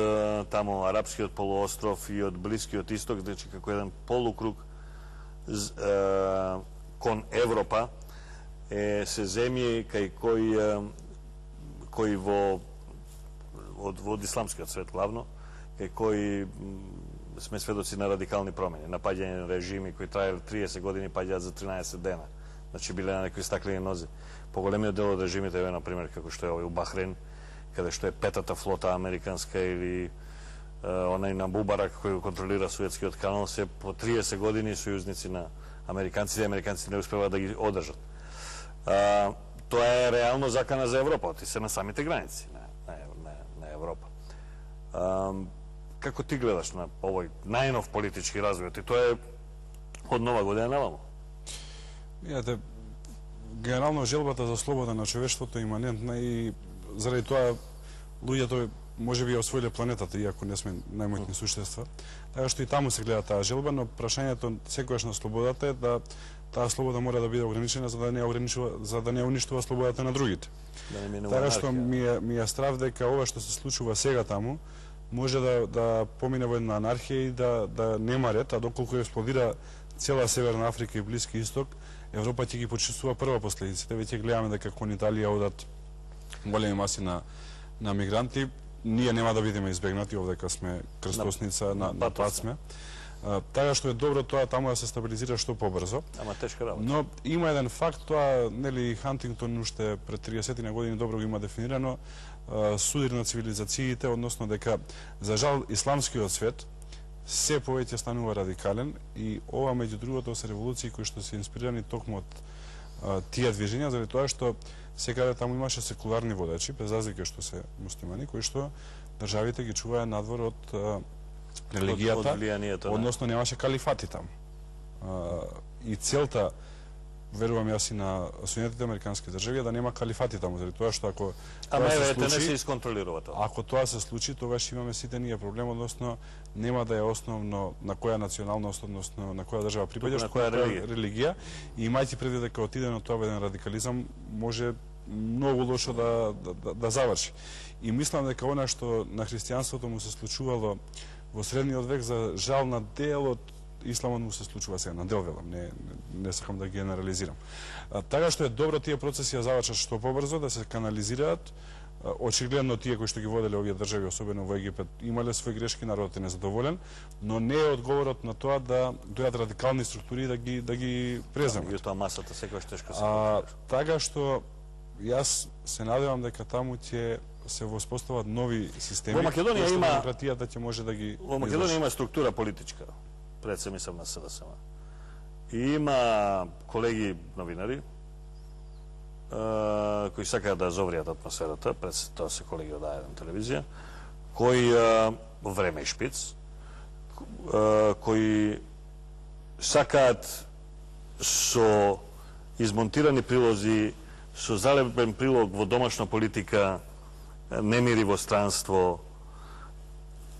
[SPEAKER 2] тамо Арапскиот полуостров и од Блискиот исток, значи како еден полукруг кон Европа, се земји кај кои во исламскиот свет главно, кај кои сме сведоци на радикални промени, напаѓање на режими кои траеле 30 години паѓаат за 13 дена. Значи биле на некои стаклени нози. Поголемиот дел од режимите е, например, како што е овој у Бахрейн, каде што е петата флота американска или онај на Мубарак кој го контролира Суетскиот канал, се по 30 години сојузници на американците и американците не успеваат да ги одржат. Тоа е реално закана за Европа, оти се на самите граници на Европа. Како ти гледаш на овој најнов политички развој? И тоа е од нова година наваму.
[SPEAKER 3] Видете, генерално желбата за слобода на човештвото е иманентна и заради тоа луѓето може би ја освоиле планетата, иако не сме најмоćни суштества. Така што и таму се гледа таа желба, но прашањето секогаш на слободата е да таа слобода мора да биде ограничена за да не уништува слободата на другите. Така што ми е страв дека ова што се случува сега таму може да помине во една анархија и да нема ред, а доколку експлодира цела Северна Африка и Блиски Исток, Европа ќе ги почувствува прва последиците. Веќе гледаме дека кон Италија одат големи маси на мигранти. Ние нема да бидеме избегнати, овдека сме крстосница, на пат сме. Така што е добро тоа таму да се стабилизира што побрзо.
[SPEAKER 2] Ама тешка работа.
[SPEAKER 3] Но има еден факт, тоа нели Хантингтон уште пред 30 на години добро го има дефинирано, судир на цивилизациите, односно дека за жал исламскиот свет се повеќе станува радикален и ова меѓу другото се револуции кои што се инспирирани токму од тие движења, заради тоа што секаде таму имаше секуларни водачи, без разлика што се муслимани, кои што државите ги чуваја надвор од религијата, односно немаше калифати таму. И целта, верувам јас и на Соединетите американски држави, да нема калифати таму, заради тоа што ако
[SPEAKER 2] тоа се случи, не се исконтролирува тоа.
[SPEAKER 3] Ако тоа се случи, тогаш имаме сите ние проблем, односно нема да е основно на која националност, односно на која држава припаѓаш,
[SPEAKER 2] на која
[SPEAKER 3] религија, и имајќи предвид дека отиде на тоа еден радикализам, може многу лошо да заврши. И мислам дека она што на христијанството му се случувало во средниот век, за жал на дел од исламот му се случува сега, на дел велам, не сакам да генерализирам. Така што е добро тие процеси да завршат што побрзо, да се канализираат. Очигледно тие кои што ги воделе овие држави, особено во Египет, имале своји грешки, народот е незадоволен, но не е одговорот на тоа да дојдат радикални структури да ги преземат.
[SPEAKER 2] Тоа масата секогаш тешко се
[SPEAKER 3] така што јас се надевам дека таму ќе се воспостават нови системи.
[SPEAKER 2] Во Македонија има
[SPEAKER 3] демократијата ќе може да ги
[SPEAKER 2] Во Македонија има структура политичка. Пред се мислам на СДСМ. И има колеги новинари кои сакаат да зовријат атмосферата, пред тоа се колеги од А1 телевизија, кои време и шпиц, кои сакаат со измонтирани прилози, со залепен прилог во домашна политика, немири во странство,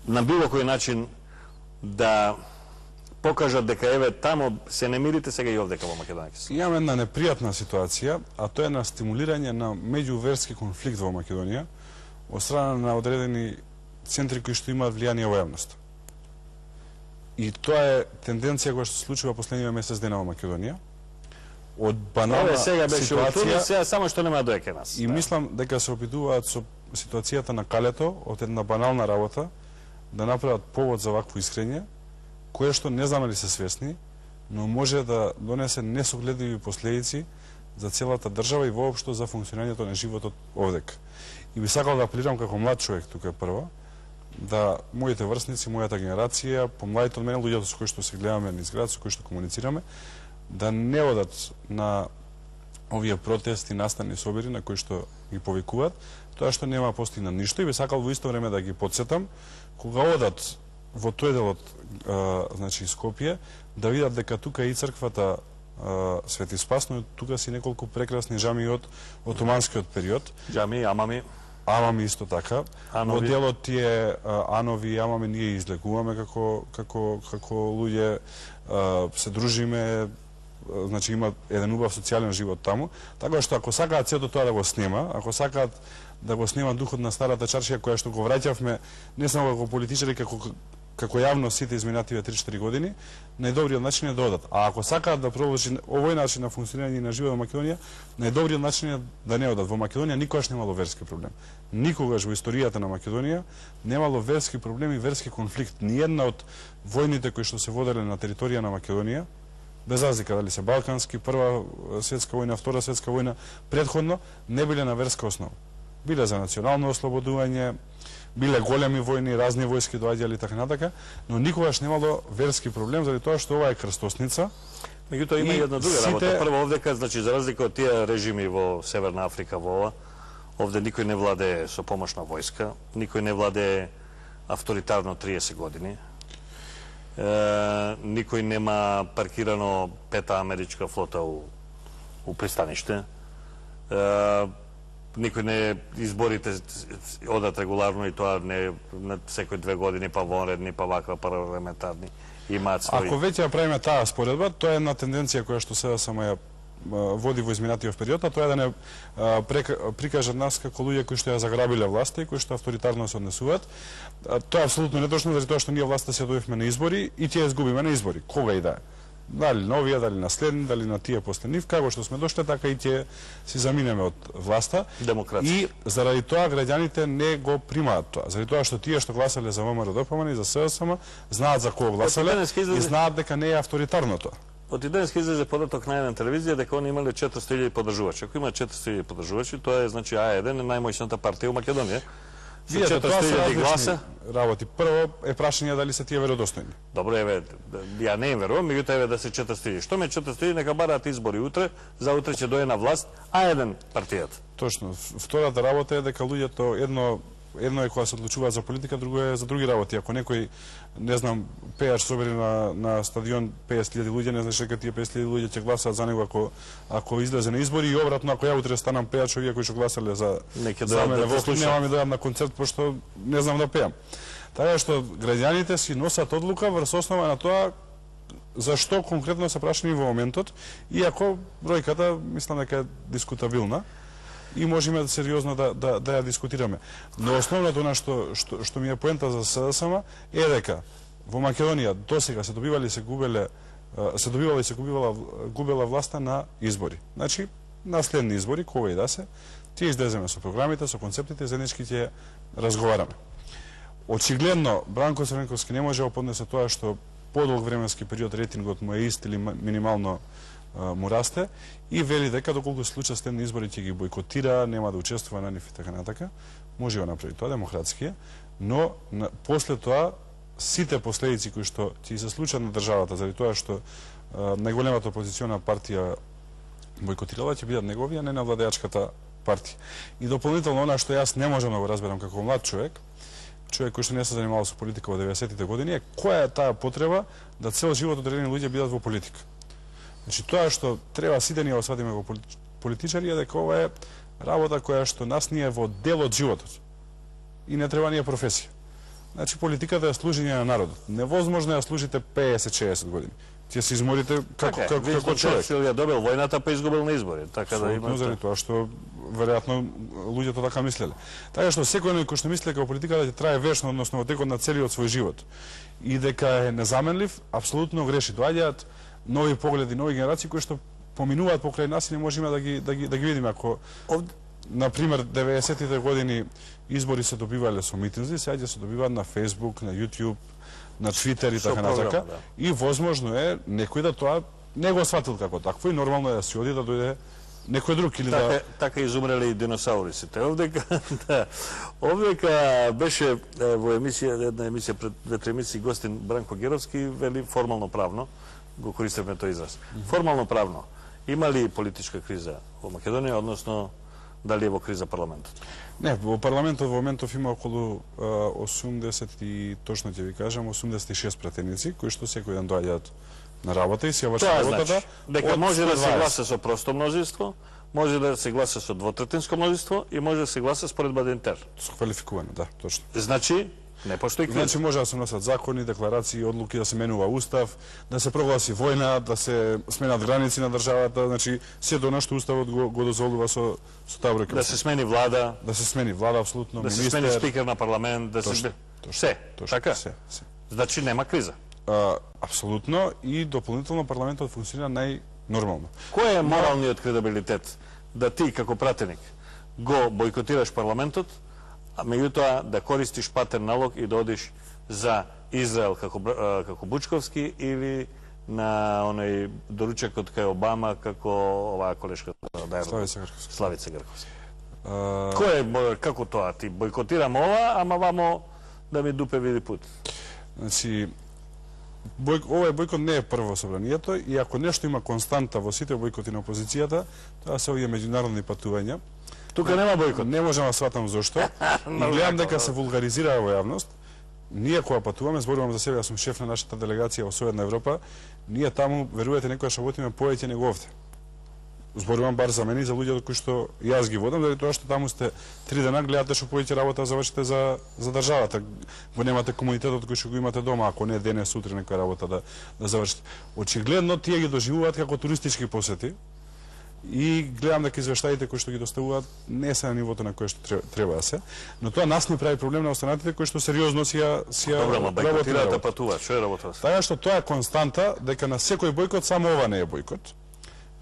[SPEAKER 2] на било кој начин да покажат дека еве тамо се немирите, сега и овдека во Македонија.
[SPEAKER 3] Имаме една непријатна ситуација, а тоа е на стимулирање на меѓуверски конфликт во Македонија од страна на одредени центри кои што имаат влијание во јавноста. И тоа е тенденција која што се случува последниве месец дена во Македонија. Од банална
[SPEAKER 2] сега беше
[SPEAKER 3] ситуација,
[SPEAKER 2] сега само што нема доека нас.
[SPEAKER 3] И мислам дека се опитуваат со ситуацијата на Калето од една банална работа да направат повод за вакво искрење, кое што не знаме ли се свесни, но може да донесе несогледливи последици за целата држава и воопшто за функционирањето на животот овдека. И би сакал да апелирам како млад човек тука прво, да моите врсници, мојата генерација, помладите од мене, луѓето со кои што се гледаме низ град, со кои што комуницираме, да не одат на овие протести, настани, собери на кои што ги повикуваат, тоа што нема постигна ништо, и би сакал во исто време да ги потсетам, кога одат во тој дел од значи Скопје, да видат дека тука и црквата Свети Спас, но тука си неколку прекрасни џамии од отоманскиот период.
[SPEAKER 2] Џамии, амами.
[SPEAKER 3] Амами исто така. Во делот тие анови и амами ние излекуваме како луѓе, се дружиме, значи има еден убав социјален живот таму, така што ако сакаат сето тоа да го снема, ако сакаат да го снема духот на старата чаршија која што го враќавме не само како политичари, како јавно сите изминативе 3-4 години, најдобриот начин е да одат. А ако сакаат да продолжи овој начин на функционирање на живот во Македонија, најдобриот начин е да не одат. Во Македонија никогаш немало верски проблем. Никогаш во историјата на Македонија немало верски проблем и верски конфликт. Ниедна од војните кои што се воделе на територија на Македонија, без разлика дали се балкански, прва светска војна, втора светска војна, претходно не биле на верска основа. Биле за национално ослободување, биле големи војни, разни војски доаѓале и така натака, но никогаш немало верски проблем, заради тоа што ова е крстосница.
[SPEAKER 2] Меѓутоа има и една друга работа. Прво овдека, значи за разлика од тие режими во Северна Африка, во ова, овде никој не владее со помош на војска, никој не владее авторитарно 30 години. Никој нема паркирано пета америчка флота у пристаниште. никој не изборите одат регуларно и тоа не на секој 2 години, па вонредни, па ваква парламентарни имаат своји.
[SPEAKER 3] Ако веќе ја правиме таа споредба, тоа е една тенденција која што сега само ја води во изминатиот период, а тоа е да не прикажат нас како луѓе кои што ја заграбиле власта и кои што авторитарно се однесуваат. Тоа е апсолутно неточно, заради тоа што ние власта се дојавме на избори и тие изгубиме на избори. Кога и да е. Дали новија, дали наследни, дали на тие после нив, како што сме дошле, така и тие си заминеме од власта.
[SPEAKER 2] Демократски.
[SPEAKER 3] И заради тоа граѓаните не го примаат тоа. Заради тоа што тие што гласале за ВМРО-ДПМН и за СДСМ знаат за кого гласале и знаат дека не е авторитарно тоа.
[SPEAKER 2] Од денеска излезе податок на една телевизија дека они имале 400.000 подржувачи. Ако има 400.000 подржувачи, тоа е значи А1 е најмоćната партија у Македонија. Со 400.000 гласа
[SPEAKER 3] работи. Прво е прашање дали се тие веродостојни.
[SPEAKER 2] Добро, еве, ја не им верувам, меѓутоа еве да се 400.000. Што ме 400.000, нека бараат избори утре, за утре ќе дојде на власт А1 партијата.
[SPEAKER 3] Точно. Втората работа е дека луѓето едно е кога се одлучуваат за политика, друго е за други работи. Ако некој, не знам, пејач собери на стадион 50.000 луѓе, не знаеш дека тие 50.000 луѓе ќе гласаат за него ако излезе на избори и обратно, ако ја утре станам пејач, овие кои што гласале за мене во Охрид, нема ми дојдам на концерт пошто не знам да пеам. Така што граѓаните си носат одлука врз основа на тоа зашто конкретно се прашани во моментот, иако бројката мислам дека е дискутабилна и можеме сериозно да ја дискутираме. Но основното што ми е поента за СДСМ е дека во Македонија досега се добивала и се губела власта на избори. Значи, наследни избори, кога и да се, тие излеземе со програмите, со концептите, заеднички ќе разговараме. Очигледно, Бранко Црвенковски не може да поднесе тоа што подолг временски период рейтингот му е ист или минимално му расте и вели дека доколку се случат следни избори ќе ги бойкотира, нема да учествува на нив и така натака. Може да направи тоа, демократски е, но после тоа сите последици кои што ќе се случат на државата заради тоа што најголемата опозициона партија бойкотирала ќе бидат неговија, не на владеачката партија. И дополнително она што јас не можам да го разберам како млад човек кој што не се занимавал со политика во 90-тите години, е која е таа потреба да цел живот одредени луѓе бидат во политика. Значи тоа што треба сите ние осватиме во политичари е дека ова е работа која што нас ние во дел од животот. И не треба ние професија. Значи политиката е служење на народот. Невозможно е да служите 50-60 години. Тие се изморите како човек.
[SPEAKER 2] Черчил ја добил војната па изгубил на избори, така да има
[SPEAKER 3] заради тоа што веројатно луѓето така мислеле. Така што секој кој што мисли дека политиката ќе трае вечно, односно во текот на целиот свој живот и дека е незаменлив, апсолутно греши. Доаѓаат нови погледи, нови генерации кои што поминуваат покрај нас и не можеме да ги видиме. Ако например 90-тите години избори се добивале со митинзи, сега ќе се добиваат на Facebook, на YouTube, на Twitter и така натака. И возможно е некој да тоа не го сватил како такво и нормално е да си оди да дојде некој друг или да...
[SPEAKER 2] Така изумреле и диносаурисите. Овдека беше во емисија, една емисија пред 2-3 емисии гостин Бранко Геровски, вели формално правно, го користевме тој израз. Формално правно, има ли политичка криза во Македонија, односно дали е во криза парламентот?
[SPEAKER 3] Не, во парламентот во моментов има околу 80 и точно ќе ви кажам 86 пратеници кои што секој ден доаѓаат на работа и се вршат работата.
[SPEAKER 2] Значи, дека може да се гласа со просто мнозинство, може да се гласа со двотретинско мнозинство и може да се гласа според бадентер.
[SPEAKER 3] Со квалификувано, да, точно.
[SPEAKER 2] Значи, не постои криза.
[SPEAKER 3] Значи може да се носат закони, декларации, одлуки, да се менува устав, да се прогласи војна, да се сменат граници на државата, значи сето она што уставот го дозволува со таа бројка.
[SPEAKER 2] Да се смени влада.
[SPEAKER 3] Да се смени влада, апсолутно,
[SPEAKER 2] да се смени спикер на парламент, да се се, така? Се. Значи нема криза.
[SPEAKER 3] Апсолутно и дополнително парламентот функционира најнормално.
[SPEAKER 2] Кој е моралниот кредибилитет да ти како пратеник го бойкотираш парламентот, а меѓутоа да користиш патен налог и да одиш за Израел како Бучковски или на оној доручекот кај Обама како оваа колешка Славица Грковска. Кој е како тоа? Ти бойкотирам ова, ама вамо да ми дупе види пут.
[SPEAKER 3] Значи, овој бойкот не е прво собранието и ако нешто има константа во сите бойкоти на опозицијата, тоа се овие меѓународни патувања.
[SPEAKER 2] Тука нема бойкот.
[SPEAKER 3] Не можам да сватам зошто. И гледам дека се вулгаризира во јавност. Ние кога патуваме, зборувам за себе, јас сум шеф на нашата делегација во Соедна Европа, ние таму, верувате, некоја работиме повеќе него овде. зборувам бар за мене и за луѓето кои што јас ги водам, заради тоа што таму сте 3 дена, гледате што повеќе работа завршите за државата. Го немате комунитетот кој што го имате дома, ако не денес, сутре некоја работа да завршите. Очигледно тие ги доживуваат како туристички посети и гледам дека извештаите кои што ги доставуваат не се на нивото на кое што треба да се, но тоа нас не прави проблем на останатите кои што сериозно си ја
[SPEAKER 2] Добро, ма бойкотираат, патуваат, што е работа?
[SPEAKER 3] Така што тоа е константа дека на секој бойкот само ова не е бойкот.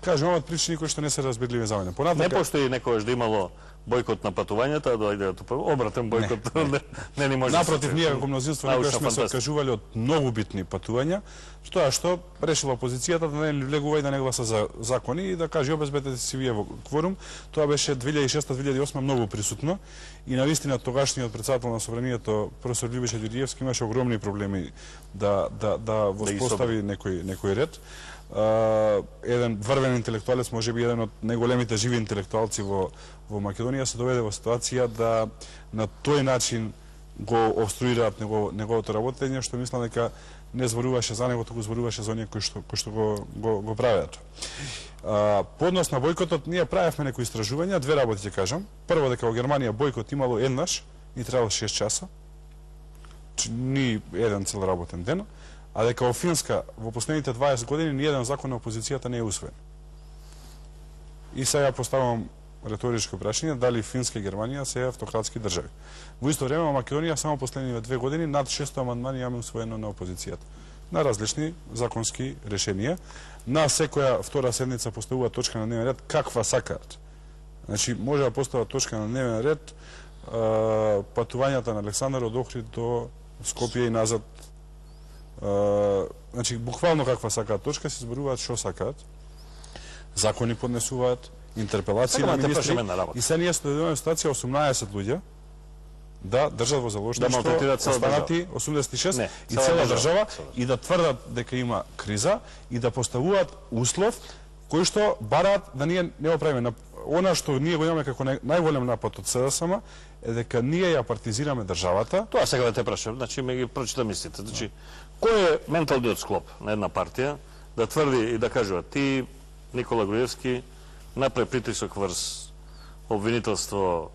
[SPEAKER 3] Кажем, имаат причини кои што не се разбирливи за мене.
[SPEAKER 2] Не постои некогаш да имало бойкот на патувањата, да дојде обратен бойкот. Не ни може.
[SPEAKER 3] Напротив, ние како мнозинство некогаш сме се откажували од многу битни патувања, што решила опозицијата да не влегува и да не гласа за закони и да каже обезбедете си вие во кворум. Тоа беше 2006-2008 многу присутно и навистина тогашниот претседател на собранието професор Љубиша Ѓурѓиевски имаше огромни проблеми да воспостави некој ред. Еден врвен интелектуалец, може би еден од најголемите живи интелектуалци во Македонија, се доведе во ситуација да на тој начин го обструираат неговото работење, што мислам дека не зборуваше за него, туку зборуваше за оние кои што го правеат. По однос на бојкотот, ние правевме некои истражувања, две работи ќе кажам. Прво, дека во Германија бојкот имало еднаш и требало 6 часа, ни еден цел работен ден, а дека во Финска во последните 20 години ниеден закон на опозицијата не е усвоен. И сега поставам реторичко прашање, дали Финска и Германија се автократски држави. Во исто време во Македонија само последниве 2 години над 600 амандмани имаме усвоено на опозицијата. На различни законски решенија. На секоја втора седница поставува точка на дневен ред каква сакаат. Значи, може да постават точка на дневен ред патувањата на Александар од Охрид до Скопје и назад. Значи, буквално каква сакаат точка, се зборуваат што сакаат. Закони поднесуваат, интерпелации на министри. И сега ние сме во ситуација 18 луѓе да држат во заложничество останати 86 и цела држава и да тврдат дека има криза и да поставуваат услов кој што бараат да ние не го правиме. Она што ние го имаме како најголем напад од СДСМ е дека ние ја партизираме државата.
[SPEAKER 2] Тоа сега да те прашам, значи ме ги прочита мислите. Значи, кој е менталниот склоп на една партија да тврди и да кажува ти, Никола Груевски, направи притисок врз обвинителство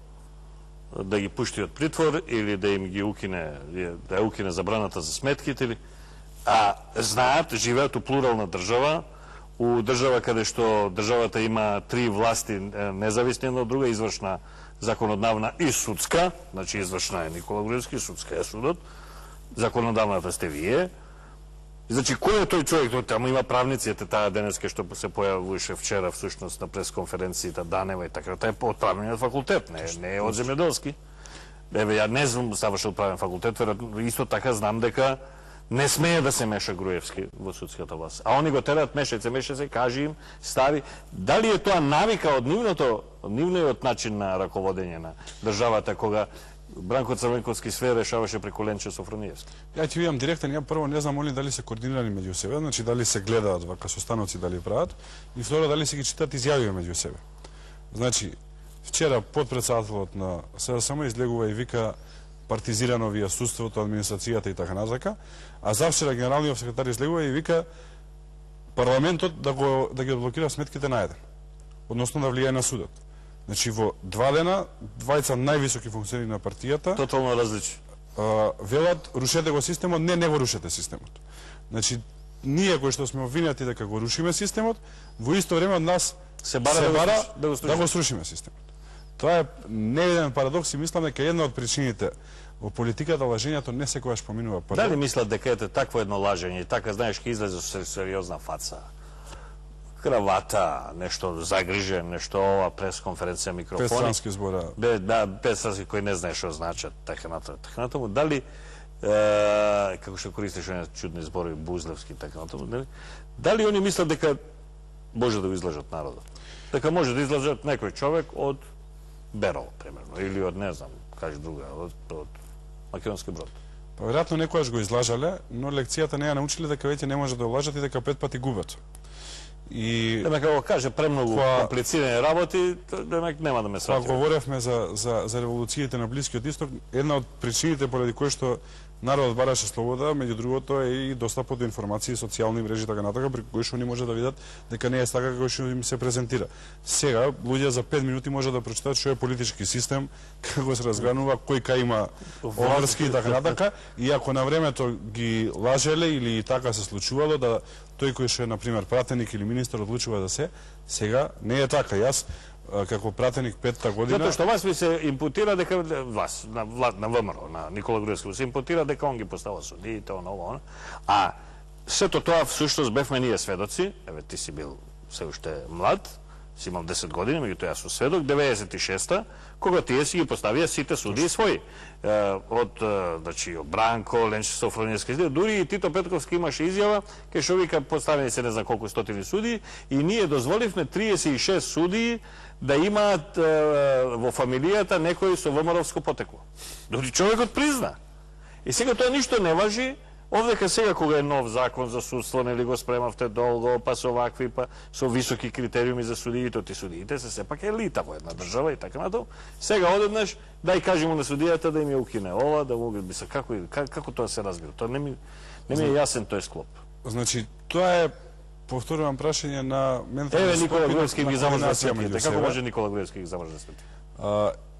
[SPEAKER 2] да ги пушти од притвор или да им ги укине, да ја укине забраната за сметките или знаат, живеат у плурална држава, у држава каде што државата има 3 власти независни една од друга, извршна, законодавна и судска, значи извршна е Никола Груевски, судска е судот, законодавната сте вие. Значи, кој е тој човек? Таму има правниците, таа денеска што се појавуваше вчера всушност на пресконференцијата Данева и така, тоа е од правниот факултет, не е од земјоделски. Еве, ја не знам завршил правен факултет, исто така знам дека не смее да се меша Груевски во судската власт. А они го терат, меше се, кажи им, стави. Дали е тоа навика од нивниот начин на раководење на државата, кога Бранко Црвенковски све решаваше преку Ленче Софрониевски?
[SPEAKER 3] Ја ќе видам директен, ја прво не знам дали се координирани меѓу себе, значи дали се гледаат вака состаноци, дали прават, и второ дали се ги читат изјавите меѓу себе. Значи, вчера подпредседателот на СДСМ излегува и вика партизирано вие судството, администрацијата и така назака, а завчера генералниот секретар излегува и вика парламентот да ги одблокира сметките на еден, односно да влијае на судот. Значи, во 2 дена, двајца највисоки функционери на партијата
[SPEAKER 2] тотално различни.
[SPEAKER 3] Велат, рушете го системот, не го рушете системот. Значи, ние кои што сме обвинети дека го рушиме системот, во исто време од нас се бара да го срушиме системот. Тоа е невиден парадокс и мислам дека една од причините во политиката лажењето не секогаш поминува прво.
[SPEAKER 2] Дали мислат дека ете такво едно лажење и така знаеш ќе излезе со сериозна фаца? Кравата, нешто загрижен, нешто ова пресконференција, микрофони.
[SPEAKER 3] Петрански збора.
[SPEAKER 2] Петрански кои не знаеш што значат, така натаму. Дали, како што користиш оние чудни зборови, Бузлевски, така натаму, дали они мислат дека може да го излажат народот? Дека може да излажат некој човек од Берово, примерно, или од, не знам, кажи друга, од Македонски Брод.
[SPEAKER 3] Па веројатно некојаш го излажале, но лекцијата не ја научиле дека веќе не може да лажат и дека 5 пати губат. И
[SPEAKER 2] демек ако каже премногу комплицирани работи, демек нема да ме свати.
[SPEAKER 3] Кога говоревме за револуциите на Блискиот Исток, една од причините поради кои што Народот бараше слобода, меѓу другото е и достапот до информации, социјални мрежи и така натака, преку кои што они може да видат дека не е така како што им се презентира. Сега луѓе за 5 минути може да прочитаат што е политички систем, како се разгранува, кој кај има обврски и така натака, и ако на времето ги лажеле или и така се случувало да тој кој што е на пример пратеник или министер одлучува да сега не е така. Јас како пратеник 5-та година...
[SPEAKER 2] Затоа што вас ви се импутира дека вас, на ВМРО, на Никола Груевски, се импутира дека он ги постава судиите, оно. А сето тоа всушност бевме ние сведоци, еве ти си бил се уште млад, си имал 10 години, меѓутоа јас сум сведок, 96-та, кога тие си ги поставија сите судии своји. Од Бранко, Ленче Софрониевски, дури и Тито Петковски имаше изјава, кај што вика поставени се не знам колку стотини судии, и ние дозволивме 36 судии да имаат во фамилијата некој со ВМРО-вско потекло. Дури човекот призна. И сега тоа ништо не важи, овдека сега кога е нов закон за судство, нели го спремавте долго, па со вакви, па со високи критериуми за судиите, ти судиите се сепак елита во една држава и така натаму. Сега одеднаш дај кажемо на судијата да им ја укине ова, да му би се како тоа се разбира. Тоа не ми е јасен тој склоп.
[SPEAKER 3] Значи тоа е, повторувам, прашање на
[SPEAKER 2] Еве Никола Груевски ги замрзна сметките. Како може Никола Груевски ги замрзна сметките?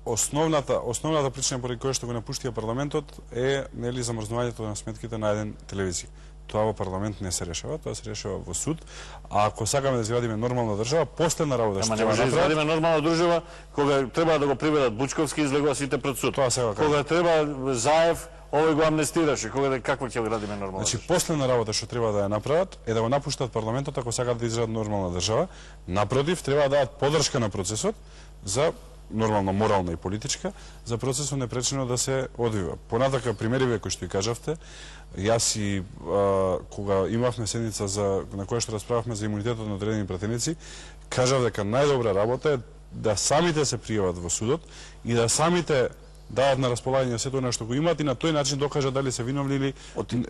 [SPEAKER 3] Основната причина поради која што го напуштија парламентот е нели замрзнувањето на сметките на еден телевизија. Тоа во парламент не се решава, тоа се решава во суд. А ако сакаме да извадиме нормална држава, последна работа што
[SPEAKER 2] треба да извадиме нормална држава кога треба да го приведат Бучковски излегува сите пред суд. Кога треба Заев, овој го амнестираше, какво ќе градиме нормална?
[SPEAKER 3] Значи последна работа што треба да ја направат е да го напуштат парламентот ако сакаат да изградат нормална држава. Напротив, треба да дадат поддршка на процесот за нормално морална и политичка, за процесот непречено да се одвива. Понатака примериве кои што и кажавте, јас и кога имавме седница на која што расправавме за имунитетот на одредени пратеници, кажав дека најдобра работа е да самите се пријават во судот и да самите дадат на располагање сето она што го имаат и на тој начин докажат дали се виновни или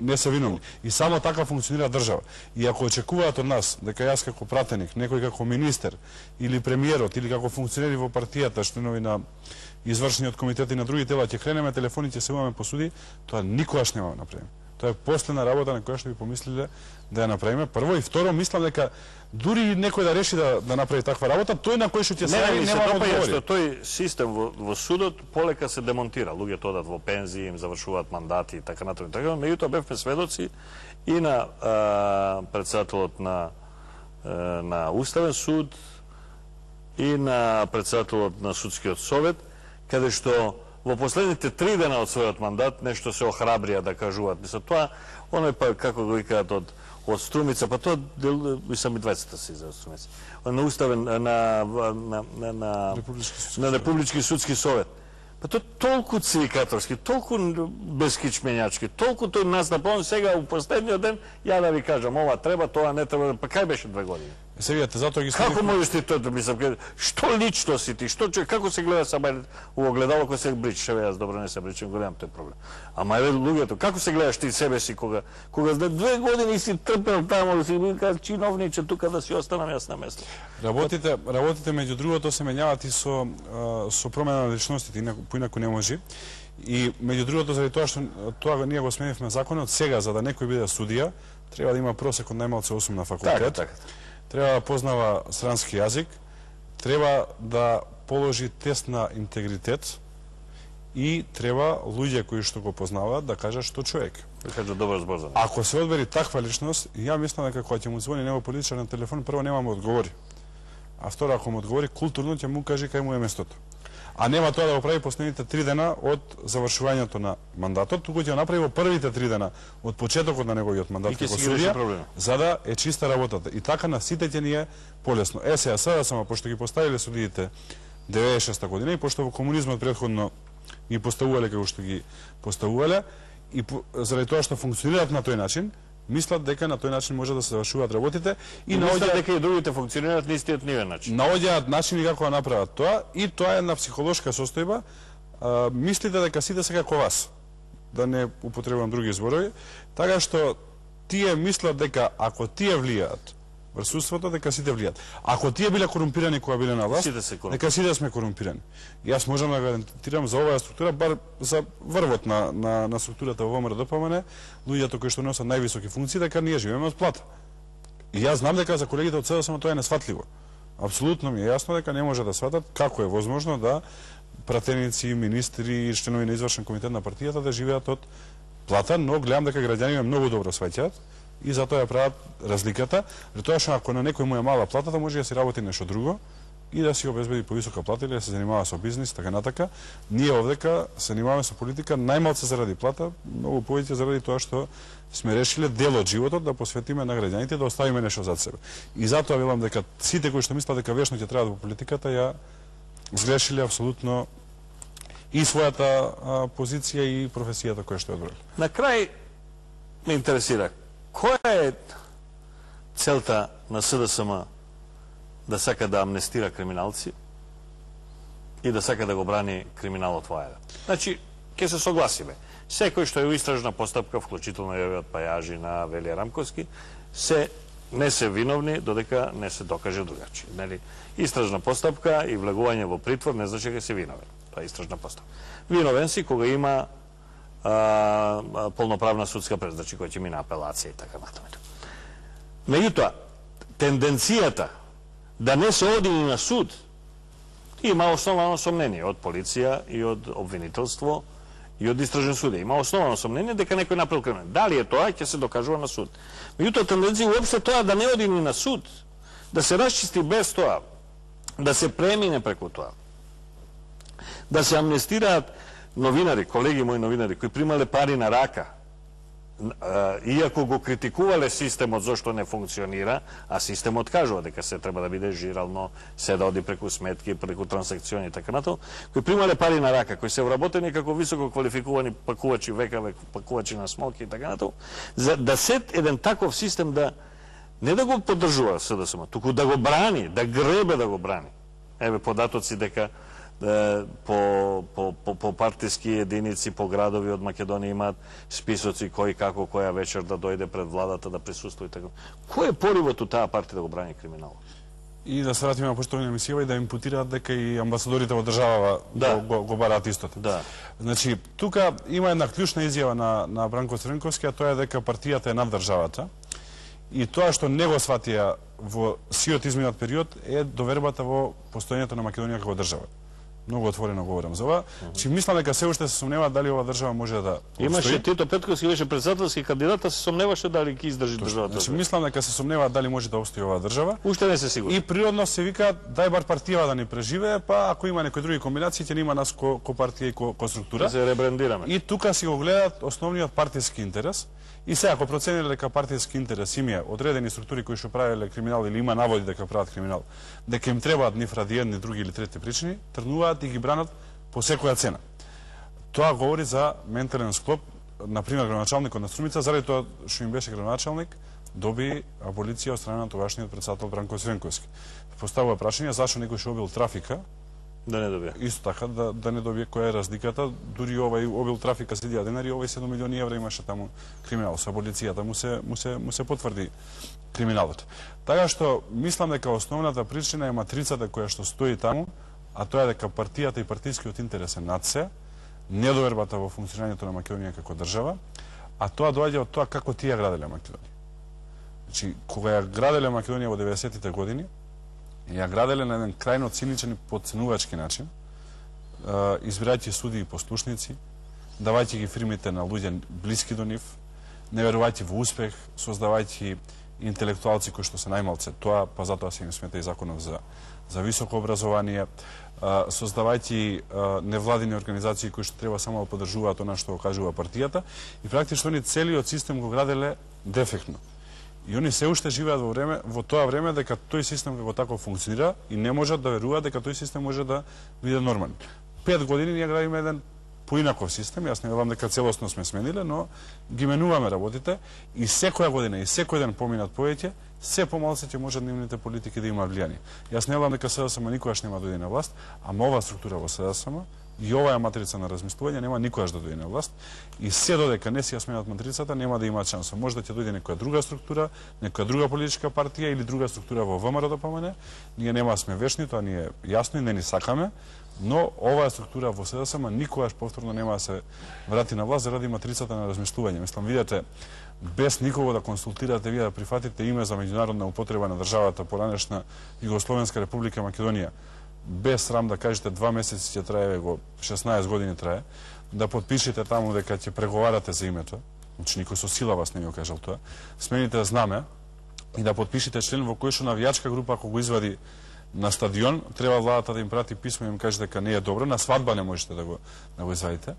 [SPEAKER 3] не се виновни. И само така функционира држава. И ако очекуваат од нас дека јас како пратеник, некој како министер или премиерот или како функционери во партијата, членови на извршниот комитет и на други тела ќе кренеме телефони, ќе се имаме по суди, тоа никогаш нема да направиме. Тоа е последна работа на која што би помислиле да ја направиме. Прво и второ, мислам дека дури некој да реши да направи таква работа, тој на кој што ќе се јави нема да одговори.
[SPEAKER 2] Што тој систем во судот полека се демонтира. Луѓето одат во пензии, им завршуваат мандати и така натаму. Меѓутоа бевме сведоци и на претседателот на Уставен суд и на претседателот на Судскиот совет, каде што во последните 3 дена од својот мандат нешто се охрабрија да кажуваат. Мисля, тоа, оно е па, како го викаат, од Струмица, па тоа, мислам и двајцата си за Струмица, на Уставен, на Републички судски совет. Па тоа толку цивикаторски, толку бескичменјачки, толку тој нас наполни сега, у последниот ден, ја да ви кажам, ова треба, тоа не треба, па кај беше 2 години?
[SPEAKER 3] Сега затоа ги
[SPEAKER 2] Како можеш ти тоа да мислам, што лично си ти, како се гледа сама во огледало кога се бричиш, јас добро не се бричам, го немам тој проблем. Ама еве луѓето, како се гледаш ти себе си кога за 2 години си трпел таму, да си вика чиновниче тука да си останам јас на место.
[SPEAKER 3] Работите меѓу другото се менјаваат и со промена на личностите, поинаку не може. И меѓу другото заради тоа што тоа ние го сменивме законот, сега за да некој биде судија, треба да има просек од најмалку 8 на факултет.
[SPEAKER 2] Така.
[SPEAKER 3] Треба да познава странски јазик, треба да положи тест на интегритет и треба луѓе кои што го познаваат да кажат што човек.
[SPEAKER 2] Да кажат добар збор за него.
[SPEAKER 3] Ако се одбери таква личност, ја мислам дека кога ќе му звони него политичар на телефон, прво нема му одговори. А второ, ако му одговори културно, ќе му каже кај му е местото. А нема тоа да го прави последните 3 дена од завршувањето на мандатот, туку ќе го направи во првите 3 дена од почетокот на неговиот мандат како судија, за да е чиста работата. И така на сите ќе ни е полесно. Сега само пошто ги поставиле судиите 96-та година и пошто во комунизмот претходно ги поставувале како што ги поставувале и заради тоа што функционираат на тој начин, мислат дека на тој начин може да се завршуваат работите
[SPEAKER 2] и мислат дека и другите функционираат на истиот нивен начин.
[SPEAKER 3] Наоѓаат начини како да направат тоа и тоа е една психолошка состојба. Мислите дека сите се како вас, да не употребувам други зборови, така што тие мислат дека ако тие влијаат врз судството, дека сите влијат. Ако тие биле корумпирани кога биле на власт, дека сите сме корумпирани. Јас можам да гарантирам за оваа структура, бар за врвот на структурата во ВМРО-ДПМН, луѓето кои што носат највисоки функции, дека ние живееме од плата. И јас знам дека за колегите од СДСМ тоа е несфатливо. Апсолутно ми е јасно дека не може да сватат како е возможно да пратеници, министри и членови на извршен комитет на партијата да живеат од плата, но гледам дека граѓаните многу добро сваќаат и затоа ја прават разликата. При тоа што ако на некој му е мала платата, може да си работи нешто друго и да си обезбеди повисока плата или да се занимава со бизнис, така натака. Ние овдека се занимаваме со политика најмалце заради плата, многу повеќе заради тоа што сме решиле дел од животот да посветиме на граѓаните, да оставиме нешто зад себе. И затоа велам дека сите кои што мислат дека вечно ќе требаат во политиката ја сгрешиле апсолутно и својата позиција и професијата која што ја одбрали.
[SPEAKER 2] На крај ме интересира, која е целта на СДСМ да сака да амнестира криминалци и да сака да го брани криминалот во АЕД? Значи, ќе се согласиме. Секој што е истражна постапка, вклучително и овие пајажи на Велија Рамковски, не се виновни додека не се докаже другачи. Нели? Истражна постапка и влегување во притвор не значи дека си виновен. Тоа е истражна постапка. Виновен си кога има полноправна судска пресуда, значи која ќе мина апелација и така натаму. Меѓутоа, тенденцијата да не се оди на суд има основано сомнение од полиција и од обвинителство и од истражен суд. Има основано сомнение дека некој направил криминал. Дали е тоа, ќе се докажува на суд. Меѓутоа, тенденција уопште тоа да не оди ни на суд, да се расчисти без тоа, да се премине преку тоа, да се амнестираат новинари, колеги мои новинари, кои примале пари на рака, иако го критикувале системот зашто не функционира, а системот кажува дека се треба да биде жирално, се да оди преку сметки, преку трансакциони и така натаму, кои примале пари на рака, кои се вработени како високо квалификувани пакувачи, векаве пакувачи на смоки и така натаму, за да сет еден таков систем да не да го поддржува СДСМ, туку да го брани, да гребе да го брани. Еве податоци дека по партиски единици, по градови од Македонија имаат списоци кој како која вечер да дојде пред владата да присуствува и така. Кој е поривот у таа партија да го брани криминалот?
[SPEAKER 3] И да се вратиме на почетокна емисија и да импутираат дека и амбасадорите во државава го бараат истото.
[SPEAKER 2] Да.
[SPEAKER 3] Значи, тука има една клучна изјава на Бранко Црнковски, а тоа е дека партијата е над државата. И тоа што не го сватија во сиот изминат период е довербата во постоењето на Македонија како држава. Многу отворено говорам за ова. Чи мислам дека се уште се сомневаат дали ова држава може да обстои.
[SPEAKER 2] Имаше Тито Петковски беше председателски кандидат, а се сомневаше дали ќе издржи државата.
[SPEAKER 3] Значи мислам дека се сомневаат дали може да обстои оваа држава.
[SPEAKER 2] Уште не се сигурни.
[SPEAKER 3] И природно се вика дај бар партија да ни преживее, па ако има некои други комбинации ќе нема нас ко партија и ко структура.
[SPEAKER 2] Да се ребрендираме.
[SPEAKER 3] И тука си го гледат основниот партиски интерес. И сега, ако процениле дека партиски интерес им е одредени структури кои што правеле криминал или има наводи дека прават криминал, дека им требаат нив ради едни, други или трети причини, тргнуваат и ги бранат по секоја цена. Тоа говори за ментален склоп, например, градоначалникот на Струмица, заради тоа што им беше градоначалник, доби аболиција од страна на тогашниот председател Бранко Црнковски. Поставува прашање зашто некој што обил трафика,
[SPEAKER 2] да не добие.
[SPEAKER 3] Исто така да не добие која е разликата, дури овај обил трафика се 1000 денари, овај 7 милиони евра имаше таму криминал со аболицијата, му се потврди криминалот. Така што мислам дека основната причина е матрицата која што стои таму, а тоа е дека партијата и партискиот интерес е над се, недовербата во функционирањето на Македонија како држава, а тоа доаѓа од тоа како тие граделе Македонија. Значи, кога ја граделе Македонија во 90-тите години, ја граделе на еден крајно циничен и подценувачки начин, избирајќи суди и послушници, давајќи ги фирмите на луѓе блиски до нив, не верувајќи во успех, создавајќи интелектуалци кои што се најмалце тоа, па затоа се им смета и законов за високо образование, создавајќи невладини организации кои што треба само да поддржуваат она што го кажува партијата, и практично они целиот систем го граделе дефектно. И они се уште живеат во тоа време дека тој систем како тако функционира и не можат да веруваат дека тој систем може да биде нормален. 5 години ние градиме еден поинаков систем, јас не велам дека целосно сме смениле, но ги менуваме работите и секоја година и секој ден поминат повеќе, се помалку ќе можат нивните политики да има влијание. Јас не велам дека СДСМ никогаш нема да дојде на власт, ама оваа структура во СДСМ И ова е матрица на размислување, нема никогаш да дојде на власт. И се додека не си ја сменат матрицата, нема да имаат шанса. Може да ќе дојде некоја друга структура, некоја друга политичка партија или друга структура во ВМРО да помине. Ние нема сме вечни, тоа ни е јасно и не ни сакаме, но оваа структура во СДСМ никогаш повторно нема да се врати на власт заради матрицата на размислување. Мислам, видете, без никого да консултирате, вие да прифатите име за меѓународна употреба на државата поранешна Југословенска република Македонија, без срам да кажете 2 месеци ќе трае, го 16 години трае, да подпишете таму дека ќе преговарате за името, значи никој со сила вас не го кажал тоа, смените знаме и да подпишете член во кој што навијачка група ако го извади на стадион, треба владата да им прати писмо и им каже дека не е добро, на свадба не можете да го извадите.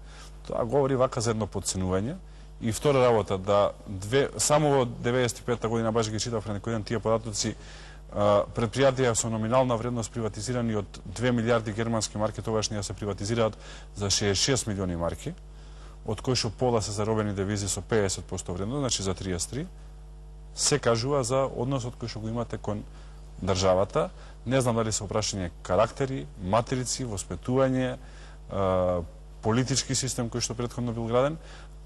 [SPEAKER 3] Тоа говори вака за едно подценување. И втора работа, да само во 95-та година, баш ги читав пред некој ден тие податоци, предпријатија со номинална вредност приватизирани од 2 милиарди германски марки, тогашнија се приватизираат за 66 милиони марки, од кои што пола се заробени девизи со 50% вредност, значи за 33, се кажува за односот кој што го имате кон државата. Не знам дали се опрашање карактери, матрици, воспитување, политички систем кој што претходно бил граден,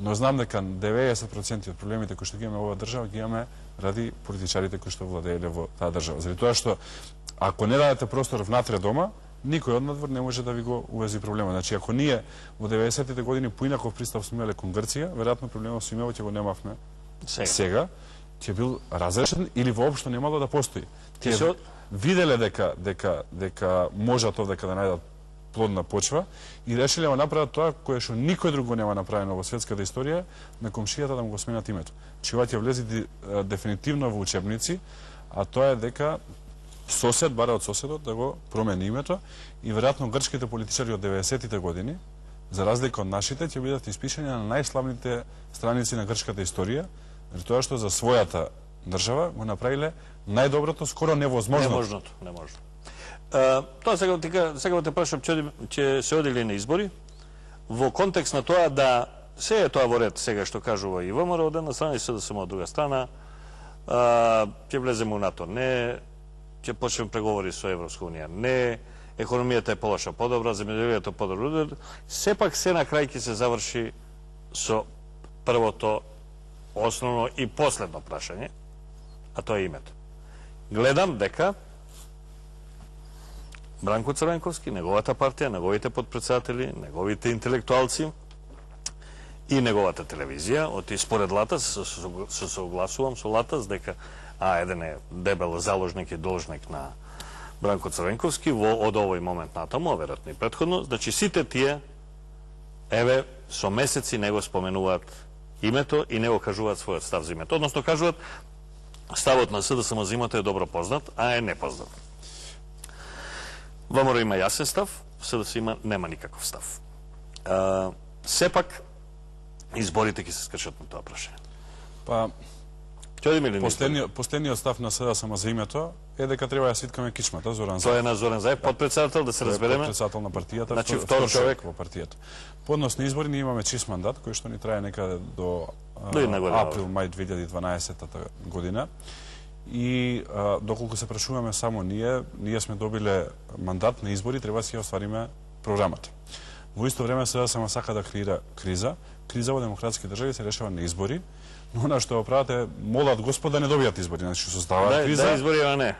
[SPEAKER 3] но знам дека 90% од проблемите кои што ги имаме во оваа држава ги имаме ради политичарите кои што владееле во таа држава. Заради тоа што ако не дадете простор внатре дома, никој од надвор не може да ви го увези проблема. Значи ако ние во 90-тите години поинаков пристап сме имале кон Грција, веројатно проблемот со името ќе го немавме сега, ќе бил разрешен или воопшто немало да постои. Тие виделе дека можат овдека да најдат плодна почва и решиле да направат тоа кое што никој друг го нема направено во светската историја, на комшијата да му го сменат името. Че ова ќе влезе дефинитивно во учебници, а тоа е дека сосед бара од соседот да го промени името и веројатно грчките политичари од 90-тите години, за разлика од нашите, ќе бидат испишани на најславните страници на грчката историја, за тоа што за својата држава го направиле најдоброто, скоро невозможното.
[SPEAKER 2] Неможното. Тоа сега те прашам, ќе се одели на избори, во контекст на тоа да се е тоа во ред сега што кажува и ВМРО од една страна и СДСМ од друга страна, ќе влеземе у НАТО, не, ќе почнеме преговори со Европска унија, не, економијата е полоша подобра, земјоделието подобро, сепак се на крај ќе се заврши со првото, основно и последно прашање, а тоа е името. Гледам дека Бранко Црвенковски, неговата партија, неговите подпредседатели, неговите интелектуалци и неговата телевизија, оти според Латас, се согласувам со Латас, дека еден е дебел заложник и должник на Бранко Црвенковски од овој момент натаму, веројатно и претходно, значи сите тие, еве, со месеци не го споменуваат името и не го кажуваат својот став за името. Односно, кажуваат, ставот на СДСМ за името е добро познат, а е непознат. ВМРО има јасен став, СДСМ нема никаков став. Сепак, изборите ќе се скршат на тоа прашање.
[SPEAKER 3] Па, последниот став на СДСМ за името е дека треба да свиткаме кичмата, Зоран Заев.
[SPEAKER 2] Тоа е на Зоран Заев, подпредседател, да се разбереме.
[SPEAKER 3] Подпредседател на партијата,
[SPEAKER 2] значи, втор човек
[SPEAKER 3] во партијата. Подносни избори ние имаме чист мандат, кој што ни трае некаде до април-мај 2012 година. И доколку се прашуваме само ние сме добиле мандат на избори, треба да си ја оствариме програмата. Во исто време сега само сака да креира криза во демократски држави се решава на избори, но она што прават е молат Господ да не добијат избори, значи создаваат криза.
[SPEAKER 2] Да, избори, а не.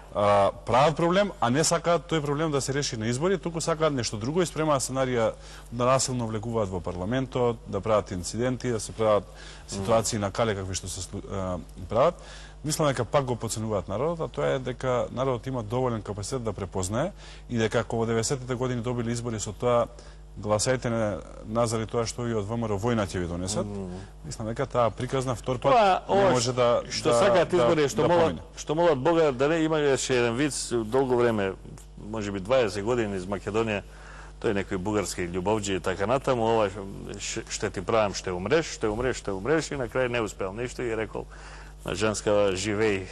[SPEAKER 3] Прават проблем, а не сакаат тој проблем да се реши на избори, туку сакаат нешто друго и спремаат сценарија да насилно влегуваат во парламентот, да прават инциденти, да се прават ситуации на кале какви што се прават. Мислам дека пак го подценуваат народот, а тоа е дека народот има доволен капацитет да препознае и дека ако во 90-тите години добили избори со тоа гласајте на заради тоа што и од ВМРО војна ќе ви донесат. Мислам дека таа приказна втор пат не може да
[SPEAKER 2] што сакаат избори што молат Бога да не имаше еден виц долго време, можеби 20 години из Македонија, тој некој бугарски љубовџи и така натаму, ова што ти правам, што умреш и на крај не успеал ништо и рекол на женска живеј.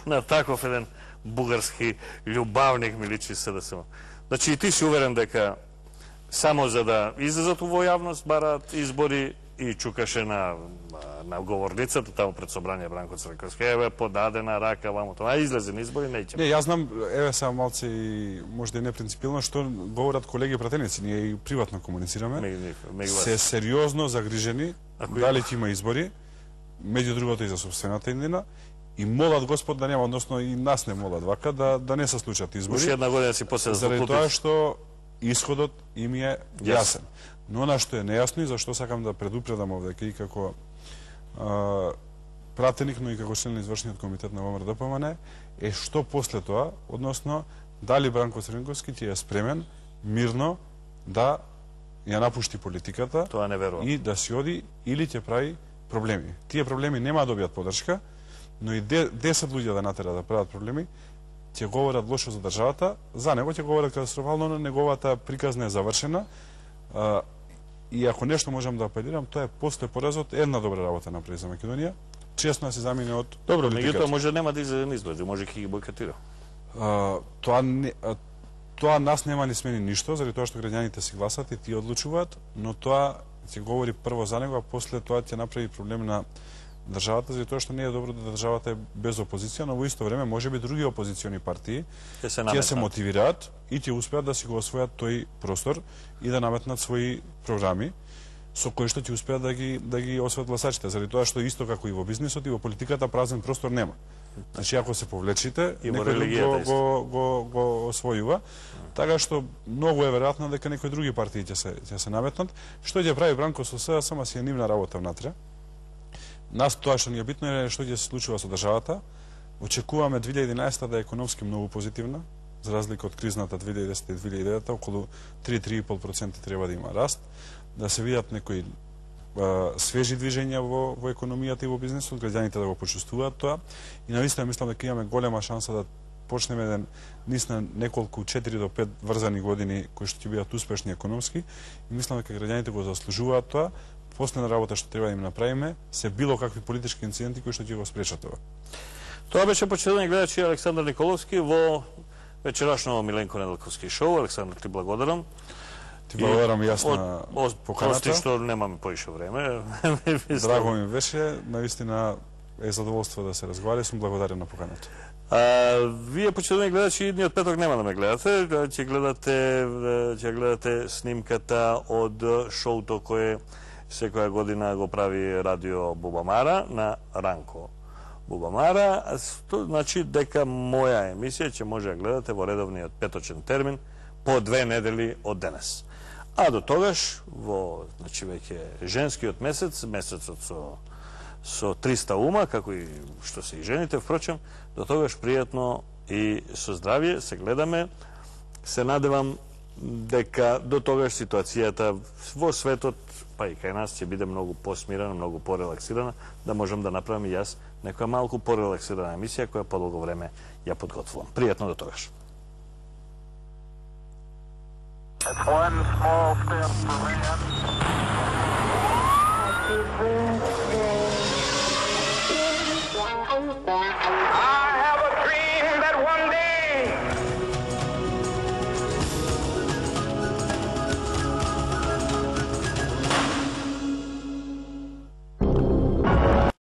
[SPEAKER 2] На таков еден бугарски љубавник ми личи СДСМ. Значи и ти си уверен дека само за да излезат во јавност бараат избори и чукаше на говорницата таму пред собрание Бранко Црнковски. Еве, подадена рака, вамо тоа. Излезе на избори, неќе.
[SPEAKER 3] Не, јас знам, еве сега малце и можда и непринципилно, што говорат колеги пратеници. Ние и приватно комуницираме. Се сериозно загрижени дали ќе има избори, меѓу другото и за собствената иднина, и молат Господ да нема, односно и нас не молат вака, да не се случат избори.
[SPEAKER 2] Уште една година си после
[SPEAKER 3] заради тоа што исходот им е јасен. Но она што е нејасно и зашто сакам да предупредам овде и како пратеник, но и како член на извршниот комитет на ВМРО-ДПМН, е што после тоа, односно дали Бранко Црнковски ќе е спремен мирно да ја напушти политиката.
[SPEAKER 2] Тоа не верувам.
[SPEAKER 3] И да си оди или ќе прави проблеми. Тие проблеми нема да добијат поддршка, но и 10 луѓе да натера да прават проблеми, ќе говорат лошо за државата, за него ќе говорат катастрофално, но неговата приказна е завршена. И ако нешто можам да апелирам, тоа е после поразот една добра работа направи за Македонија, честно да се замине од
[SPEAKER 2] добро, меѓутоа може нема да излезе на избори, може ќе ги бойкотира.
[SPEAKER 3] Тоа нас нема ни смени ништо, заради тоа што граѓаните си гласат и тие одлучуваат, но тоа ќе говори прво за него, а после тоа ќе направи проблем на државата, заради тоа што не е добро да државата е без опозиција, но во исто време можеби други опозициони партии ќе се мотивираат и ќе успеат да си го освојат тој простор и да наметнат своји програми со кои што ќе успеат да ги освојат гласачите, заради тоа што исто како и во бизнисот и во политиката празен простор нема. Значи ако се повлечите, некој го освојува, така што многу е веројатно дека некои други партии ќе се наметнат. Што ќе прави Бранко со СДСМ, сама си е нивна работа внатре. Нас тоа што ни е битно е што ќе се случува со државата. Очекуваме 2011 да е економски многу позитивна, за разлика од кризната 2010 и 2009, околу 3-3,5% треба да има раст, да се видат некои свежи движења во економијата и во бизнисот, граѓаните да го почувствуваат тоа. И навистина мислам дека имаме голема шанса да почнеме еден низ на неколку 4 до 5 врзани години кои што ќе бидат успешни економски. И мислам дека граѓаните го заслужуваат тоа. Последна работа што треба да им направиме се било какви политички инциденти кои што ќе го спречат тоа.
[SPEAKER 2] Тоа беше почитувани гледачи Александар Николовски во вечерашно Миленко Неделковски шоу. Александар, ти благодарам.
[SPEAKER 3] Ти благодарам јас на поканата.
[SPEAKER 2] Прости што немаме поише време.
[SPEAKER 3] Драго ми беше, навистина е задоволство да се разговари, сум благодарен на поканата.
[SPEAKER 2] Вие почитувани гледачи идниот петок нема да ме гледате, ќе гледате снимката од шоуто кое секоја година го прави Радио Бубамара на Ранко Бубамара. Значи дека моја емисија ќе може да гледате во редовниот петочен термин по 2 недели од денес. А до тогаш, значи веќе женскиот месец, месецот со 300 ума, како и што се и жените, впрочем, до тогаш пријатно и со здравје, се гледаме. Се надевам дека до тогаш ситуацијата во светот, па и кај нас, ќе биде многу посмирена, многу порелаксирана, да можам да направам и јас некоја малку порелаксирана емисија, која подолго време ја подготвувам. Пријатно до тогаш.
[SPEAKER 1] That's one small step for man.